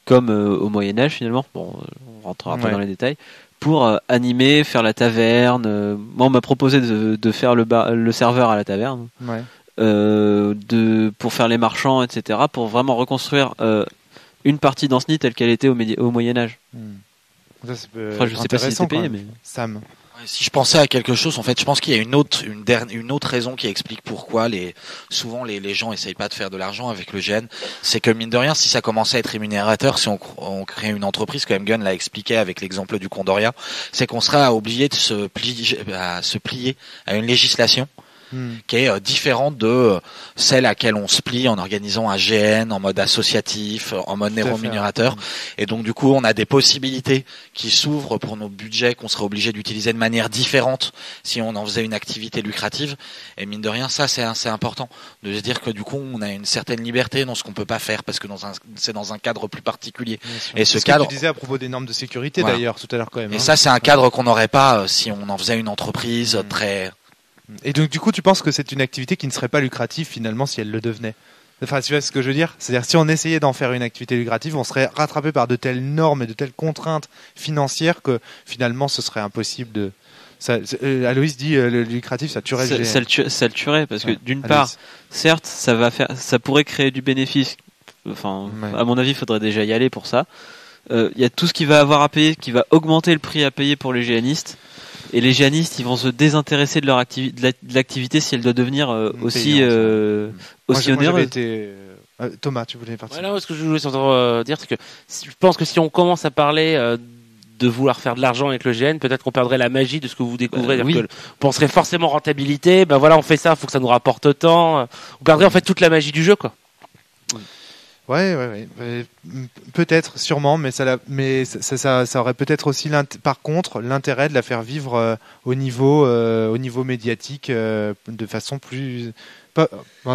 comme au Moyen-Âge finalement. Bon, on rentrera pas dans les détails. Pour animer, faire la taverne. Moi, on m'a proposé de faire le serveur à la taverne. Ouais. Pour faire les marchands, etc. Pour vraiment reconstruire une partie d'Anceny telle qu'elle était au Moyen-Âge. Ça, je sais pas si c'était payé, mais... Sam. Si je pensais à quelque chose, en fait, je pense qu'il y a une autre raison qui explique pourquoi souvent les gens essayent pas de faire de l'argent avec le GN. C'est que mine de rien, si ça commençait à être rémunérateur, si on crée une entreprise, comme Gun l'a expliqué avec l'exemple du Condoria, c'est qu'on sera obligé de se plier à une législation qui est différente de celle à laquelle on se plie en organisant un GN en mode associatif, en mode rémunérateur. Et donc du coup, on a des possibilités qui s'ouvrent pour nos budgets qu'on serait obligé d'utiliser de manière différente si on en faisait une activité lucrative. Et mine de rien, ça c'est assez important de se dire que du coup, on a une certaine liberté dans ce qu'on peut pas faire parce que c'est dans un cadre plus particulier. Et ce cadre, que tu disais à propos des normes de sécurité d'ailleurs tout à l'heure quand même. Et ça, c'est un cadre qu'on n'aurait pas si on en faisait une entreprise très. Et donc du coup, tu penses que c'est une activité qui ne serait pas lucrative finalement si elle le devenait? Enfin, tu vois ce que je veux dire? C'est-à-dire si on essayait d'en faire une activité lucrative, on serait rattrapé par de telles normes et de telles contraintes financières que finalement ce serait impossible de... Aloïs dit le lucratif ça tuerait le GN. Ça le tuerait parce que d'une part, certes, ça pourrait créer du bénéfice. Enfin, à mon avis, il faudrait déjà y aller pour ça. Il y a tout ce qui va avoir à payer, qui va augmenter le prix à payer pour les GNistes. Et les GNistes, ils vont se désintéresser de l'activité si elle doit devenir aussi onéreuse. Thomas, tu voulais partir? Ce que je voulais dire, c'est que je pense que si on commence à parler de vouloir faire de l'argent avec le GN, peut-être qu'on perdrait la magie de ce que vous découvrez. Oui. On penserait forcément rentabilité. On fait ça, il faut que ça nous rapporte autant. On perdrait en fait toute la magie du jeu, quoi. Ouais. Peut-être, sûrement, mais ça aurait peut-être aussi par contre l'intérêt de la faire vivre au niveau médiatique de façon plus.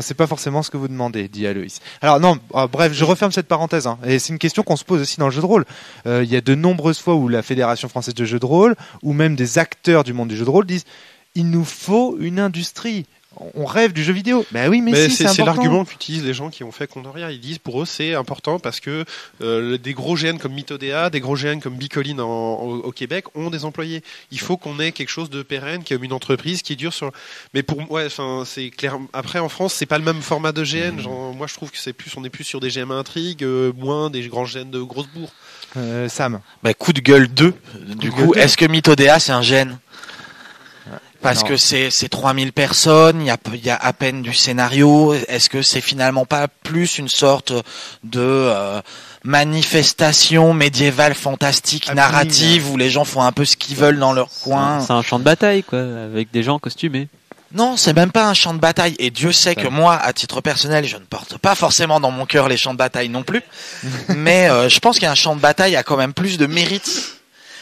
C'est pas forcément ce que vous demandez, dit Aloïs. Alors non, bref, je referme cette parenthèse. Et c'est une question qu'on se pose aussi dans le jeu de rôle. Il y a de nombreuses fois où la Fédération française de jeux de rôle, ou même des acteurs du monde du jeu de rôle disent il nous faut une industrie. on rêve du jeu vidéo. Ben oui, mais si, c'est important. L'argument qu'utilisent les gens qui ont fait Condoria. Ils disent pour eux c'est important parce que des gros GN comme Mythodea, des gros GN comme Bicoline au Québec ont des employés. Il faut qu'on ait quelque chose de pérenne, comme une entreprise qui dure sur. Mais pour moi, c'est clair. Après en France, c'est pas le même format de GN. Genre, moi je trouve que on est plus sur des GM intrigues, moins des grands GN de grosses bourres. Sam. Coup de gueule 2. Du coup, est-ce que Mythodea c'est un GN? Parce que c'est 3000 personnes, il y a à peine du scénario. Est-ce que c'est finalement pas plus une sorte de manifestation médiévale fantastique narrative où les gens font un peu ce qu'ils veulent dans leur coin? C'est un champ de bataille, quoi, avec des gens costumés. Non, c'est même pas un champ de bataille. Et Dieu sait que moi, à titre personnel, je ne porte pas forcément dans mon cœur les champs de bataille non plus. Mais je pense qu'un champ de bataille a quand même plus de mérite.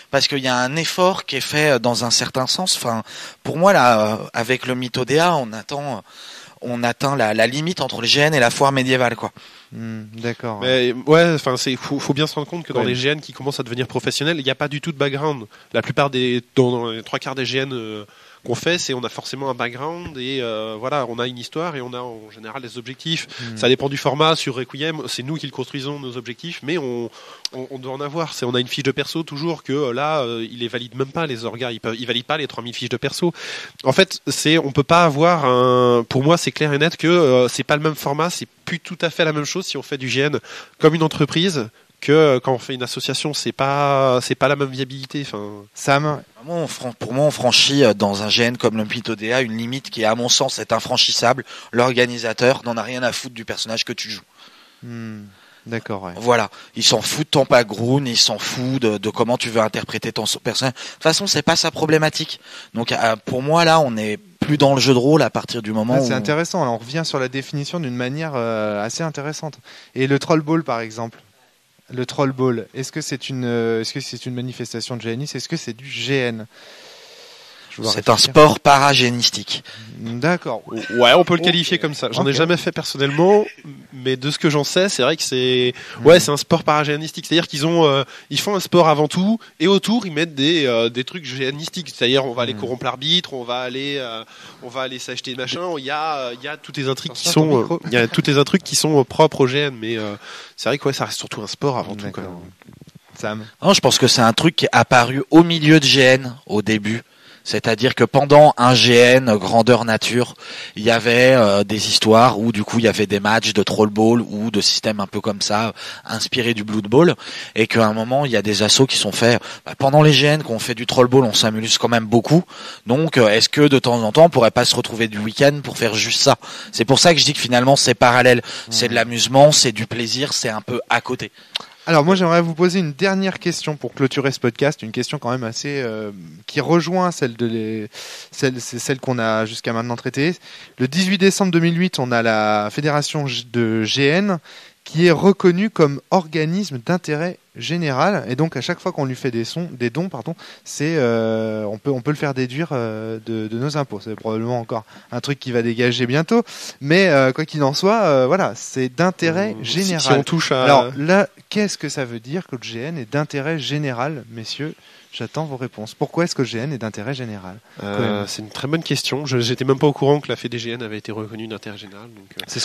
Parce qu'il y a un effort qui est fait dans un certain sens. Enfin, pour moi, là, avec le Mythodea, on atteint la limite entre le GN et la foire médiévale, quoi. D'accord. Mais ouais, enfin, faut bien se rendre compte que dans les GN qui commencent à devenir professionnels, il n'y a pas du tout de background. La plupart dans les 3/4 des GN qu'on fait, on a forcément un background et voilà, on a une histoire et on a en général des objectifs. Ça dépend du format. Sur Requiem, c'est nous qui le construisons nos objectifs, mais on doit en avoir. On a une fiche de perso toujours que là, il les valide même pas les orgas, ils valident pas les 3000 fiches de perso. En fait, on peut pas avoir pour moi, c'est clair et net que c'est pas le même format, c'est plus tout à fait la même chose si on fait du GN comme une entreprise que quand on fait une association. C'est pas la même viabilité. Enfin, Sam. Pour moi, on franchit dans un GN comme le Mythodea une limite qui, à mon sens, est infranchissable. L'organisateur n'en a rien à foutre du personnage que tu joues. D'accord, ouais. Voilà. Il s'en fout de ton background, il s'en fout de comment tu veux interpréter ton personnage. De toute façon, c'est pas sa problématique. Donc, pour moi, là, on est plus dans le jeu de rôle à partir du moment où... C'est intéressant. Alors, on revient sur la définition d'une manière assez intéressante. Et le Troll Ball, par exemple. Le Troll Ball, est-ce que c'est une manifestation de GNisme? Est-ce que c'est du GN? C'est un sport paragénistique. D'accord. Ouais, on peut le qualifier comme ça. J'en ai jamais fait personnellement, mais de ce que j'en sais, c'est vrai que c'est un sport paragénistique. C'est-à-dire ils font un sport avant tout, et autour ils mettent des trucs génistiques. C'est-à-dire on va aller corrompre l'arbitre, on va aller s'acheter des machins. Il y a tous les intrigues qui sont propres au GN, mais c'est vrai que ça reste surtout un sport avant tout. Quand même. Sam. Non, je pense que c'est un truc qui est apparu au milieu de GN au début. C'est-à-dire que pendant un GN grandeur nature, il y avait des histoires où du coup il y avait des matchs de Troll Ball ou de systèmes un peu comme ça, inspirés du Blood Bowl, et qu'à un moment il y a des assos qui sont faits pendant les GN, qu'on fait du Troll Ball, on s'amuse quand même beaucoup. Donc est-ce que de temps en temps on pourrait pas se retrouver du week-end pour faire juste ça? C'est pour ça que je dis que finalement c'est parallèle, c'est de l'amusement, c'est du plaisir, c'est un peu à côté. Alors moi j'aimerais vous poser une dernière question pour clôturer ce podcast, une question quand même assez qui rejoint celle qu'on a jusqu'à maintenant traitée. Le 18 décembre 2008, on a la fédération de GN qui est reconnue comme organisme d'intérêt général, et donc à chaque fois qu'on lui fait des dons, c'est on peut le faire déduire de nos impôts. C'est probablement encore un truc qui va dégager bientôt, mais quoi qu'il en soit, voilà, c'est d'intérêt général. Si on touche à... Alors là, qu'est-ce que ça veut dire que le GN est d'intérêt général, messieurs? J'attends vos réponses. Pourquoi est-ce que le GN est d'intérêt général? C'est une très bonne question. J'étais même pas au courant que la FEDGN avait été reconnue d'intérêt général.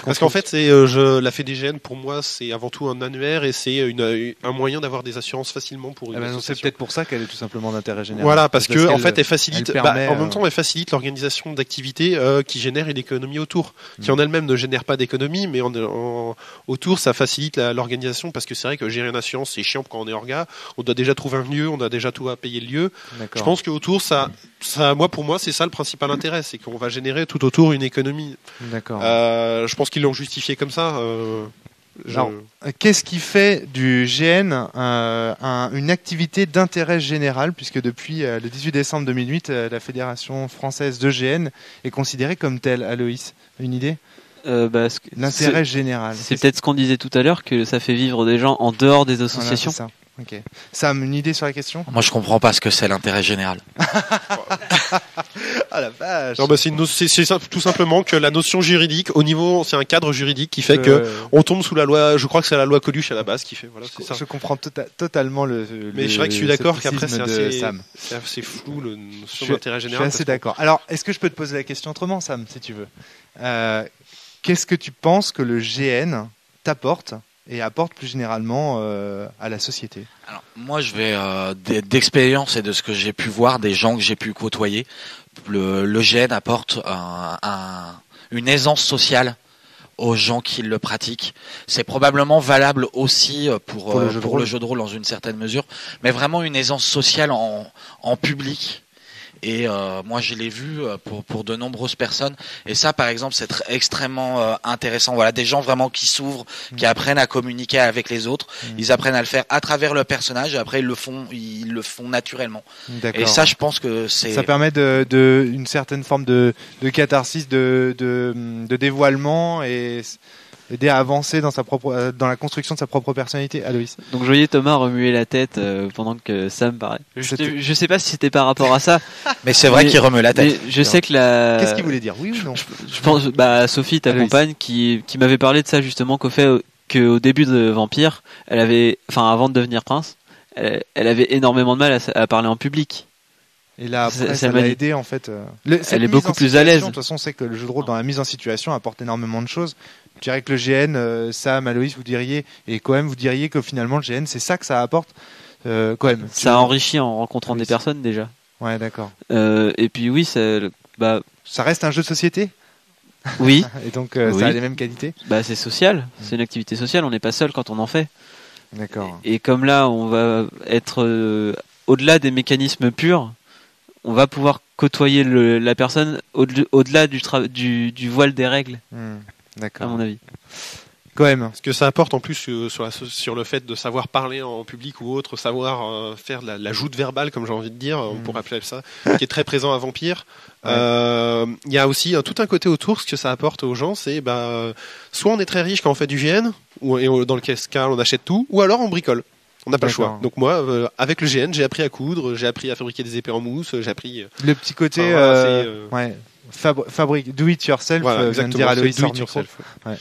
Parce qu'en fait, la FEDGN pour moi c'est avant tout un annuaire et c'est un moyen d'avoir des assurances facilement pour une association. C'est peut-être pour ça qu'elle est tout simplement d'intérêt général. Voilà, parce que en fait, elle facilite. En même temps, elle facilite l'organisation d'activités qui génèrent une économie autour, qui en elle-même ne génère pas d'économie, mais autour, ça facilite l'organisation parce que c'est vrai que gérer une assurance c'est chiant quand on est orga. On doit déjà trouver un lieu, on a déjà tout à payer le lieu. D'accord. Je pense qu'autour, pour moi, c'est ça le principal intérêt, c'est qu'on va générer tout autour une économie. D'accord. Je pense qu'ils l'ont justifié comme ça. Qu'est-ce qui fait du GN une activité d'intérêt général, puisque depuis le 18 décembre 2008, la Fédération française de GN est considérée comme telle? Aloïs, une idée? L'intérêt général. C'est peut-être ce qu'on disait tout à l'heure, que ça fait vivre des gens en dehors des associations. Voilà, c'est ça. Ok. Sam, une idée sur la question? Moi, je comprends pas ce que c'est l'intérêt général. Ah la vache. Non, bah, c'est tout simplement que la notion juridique, au niveau, c'est un cadre juridique qui fait que on tombe sous la loi. Je crois que c'est la loi Coluche à la base qui fait. Voilà, c'est ça. Je comprends totalement mais c'est vrai que je suis d'accord qu'après c'est Sam. assez flou le notion d'intérêt général. Je suis assez d'accord. Alors, est-ce que je peux te poser la question autrement, Sam, si tu veux? Qu'est-ce que tu penses que le GN t'apporte et apporte plus généralement à la société? Alors, moi, je vais d'expérience et de ce que j'ai pu voir, des gens que j'ai pu côtoyer, le GN apporte une aisance sociale aux gens qui le pratiquent. C'est probablement valable aussi pour le jeu de rôle dans une certaine mesure, mais vraiment une aisance sociale en public. Et moi, je l'ai vu pour de nombreuses personnes. Et ça, par exemple, c'est extrêmement intéressant. Voilà, des gens vraiment qui s'ouvrent, qui apprennent à communiquer avec les autres. Ils apprennent à le faire à travers le personnage. Et après, ils le font naturellement. D'accord. Et ça, je pense que ça permet de une certaine forme de catharsis, de dévoilement et aider à avancer dans la construction de sa propre personnalité. Aloïs. Donc je voyais Thomas remuer la tête pendant que Sam parlait. Je sais pas si c'était par rapport à ça. Mais c'est vrai qu'il remue la tête. Je sais que Qu'est-ce qu'il voulait dire? Oui ou non? Je pense, Sophie, ta compagne, qui m'avait parlé de ça justement, qu'au début de Vampire, avant de devenir prince, elle avait énormément de mal à parler en public. Et là, après, ça l'a aidé en fait. Elle est beaucoup plus à l'aise. De toute façon, on sait que le jeu de rôle dans la mise en situation apporte énormément de choses. Je dirais que le GN, Sam, Aloïs, vous diriez, et quand même, vous diriez que finalement le GN, c'est ça que ça apporte. Quand même. Ça enrichit en rencontrant des personnes déjà. Ouais, d'accord. Et puis oui, ça reste un jeu de société. Oui. Et donc ça a les mêmes qualités. C'est social. C'est une activité sociale. On n'est pas seul quand on en fait. D'accord. Et comme là, on va être au-delà des mécanismes purs. On va pouvoir côtoyer la personne au-delà du voile des règles. D'accord. À mon avis. Quand même. Ce que ça apporte en plus sur le fait de savoir parler en public ou autre, savoir faire la joute verbale, comme j'ai envie de dire, on pourrait appeler ça, qui est très présent à Vampire. Il y a aussi tout un côté autour. Ce que ça apporte aux gens, c'est soit on est très riche quand on fait du GN, et dans le cas on achète tout, ou alors on bricole. On n'a pas le choix. Donc moi, avec le GN, j'ai appris à coudre, j'ai appris à fabriquer des épées en mousse, j'ai appris... Le petit côté... fabrique, do it yourself, vient de dire Aloïs. Do it yourself. Ouais.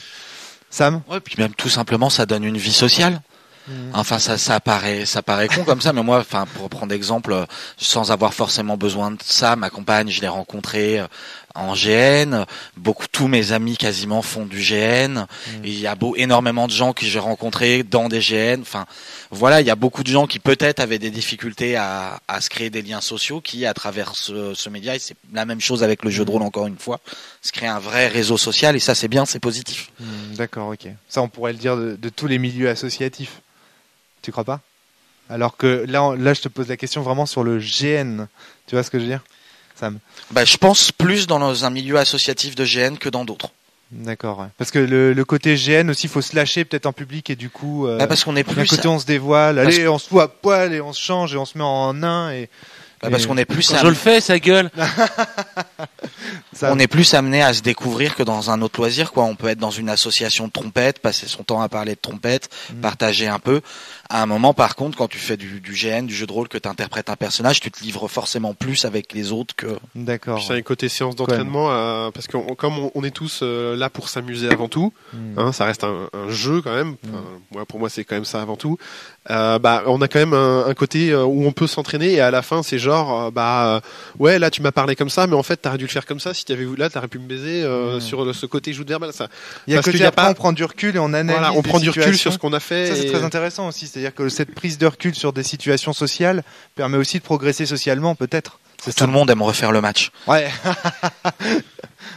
Sam? Ouais, puis même tout simplement, ça donne une vie sociale. Enfin, ça paraît con comme ça, mais moi, pour prendre exemple, sans avoir forcément besoin de ça, ma compagne, je l'ai rencontrée en GN. Tous mes amis quasiment font du GN. Il y a énormément de gens que j'ai rencontrés dans des GN. Enfin, voilà, il y a beaucoup de gens qui peut-être avaient des difficultés à se créer des liens sociaux, qui à travers ce média, et c'est la même chose avec le jeu de rôle encore une fois, se créer un vrai réseau social, et ça c'est bien, c'est positif. D'accord, ok. Ça on pourrait le dire de tous les milieux associatifs. Tu crois pas? Alors que là, je te pose la question vraiment sur le GN. Tu vois ce que je veux dire, Sam? Je pense plus dans un milieu associatif de GN que dans d'autres. D'accord, ouais. Parce que le côté GN aussi, il faut se lâcher peut-être en public et du coup, parce qu'on est plus. D'un côté, on se dévoile, allez, on se fout à poil et on se change et on se met en nain et. Parce qu'on est plus. Quand je le fais, ça gueule. On est plus amené à se découvrir que dans un autre loisir, quoi. On peut être dans une association de trompettes, passer son temps à parler de trompettes, partager un peu. À un moment, par contre, quand tu fais du GN, du jeu de rôle, que tu interprètes un personnage, tu te livres forcément plus avec les autres que. D'accord. C'est un côté séance d'entraînement, parce que comme on est tous là pour s'amuser avant tout, ça reste un jeu quand même. Pour moi, c'est quand même ça avant tout. On a quand même un côté où on peut s'entraîner et à la fin, c'est genre, ouais, là tu m'as parlé comme ça, mais en fait, t'aurais dû le faire comme ça. Si t'avais vu là, t'aurais pu me baiser sur ce côté joute verbal. Ça. Il y a que après, on prend du recul et on analyse. Voilà, on prend du recul sur ce qu'on a fait. Ça, c'est très intéressant aussi. C'est-à-dire que cette prise de recul sur des situations sociales permet aussi de progresser socialement, peut-être. Tout le monde aime refaire le match. Ouais.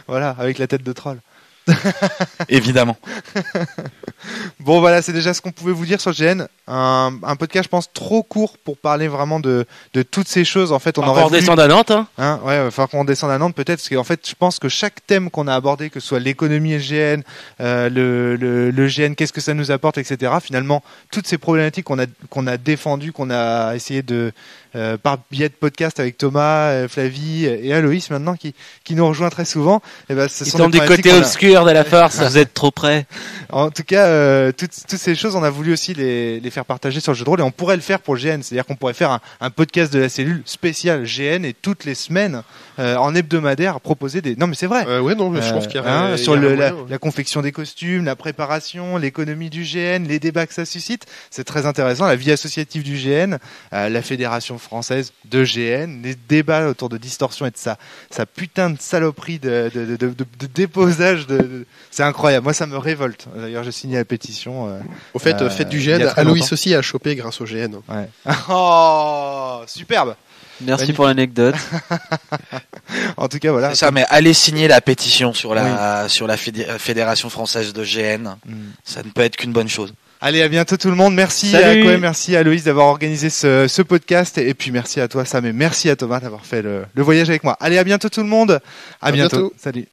Voilà, avec la tête de troll. Évidemment. Bon voilà, c'est déjà ce qu'on pouvait vous dire sur le GN. Un podcast, je pense, trop court pour parler vraiment de toutes ces choses. En fait, on aurait voulu descendre à Nantes. Ouais, il va falloir qu'on descende à Nantes peut-être, parce qu'en fait, je pense que chaque thème qu'on a abordé, que ce soit l'économie et le GN, le GN, qu'est-ce que ça nous apporte, etc. Finalement, toutes ces problématiques qu'on a défendues, qu'on a essayé de par biais de podcast avec Thomas, Flavie et Aloïs maintenant qui nous rejoint très souvent. Et ben, ce sont des côtés obscurs de la force. Vous êtes trop près. En tout cas, toutes ces choses, on a voulu aussi les faire partager sur le jeu de rôle et on pourrait le faire pour le GN. C'est-à-dire qu'on pourrait faire un podcast de la cellule spécial GN et toutes les semaines, en hebdomadaire, proposer des. Non, mais c'est vrai. Ouais, non, mais je pense qu'il y a sur il y a la confection des costumes, la préparation, l'économie du GN, les débats que ça suscite. C'est très intéressant. La vie associative du GN, la fédération française de GN, les débats autour de Distorsion et de sa putain de saloperie de déposage. C'est incroyable. Moi, ça me révolte. D'ailleurs, j'ai signé la pétition. Au fait, faites du GN. Aloïs aussi a chopé grâce au GN. Ouais. Oh, superbe. Merci pour l'anecdote. En tout cas, voilà. C'est ça, mais allez signer la pétition sur la Fédération française de GN. Ça ne peut être qu'une bonne chose. Allez, à bientôt tout le monde. Merci Salut. à Koé, merci à Aloïs d'avoir organisé ce podcast. Et puis merci à toi Sam et merci à Thomas d'avoir fait le voyage avec moi. Allez, à bientôt tout le monde. À bientôt. Salut.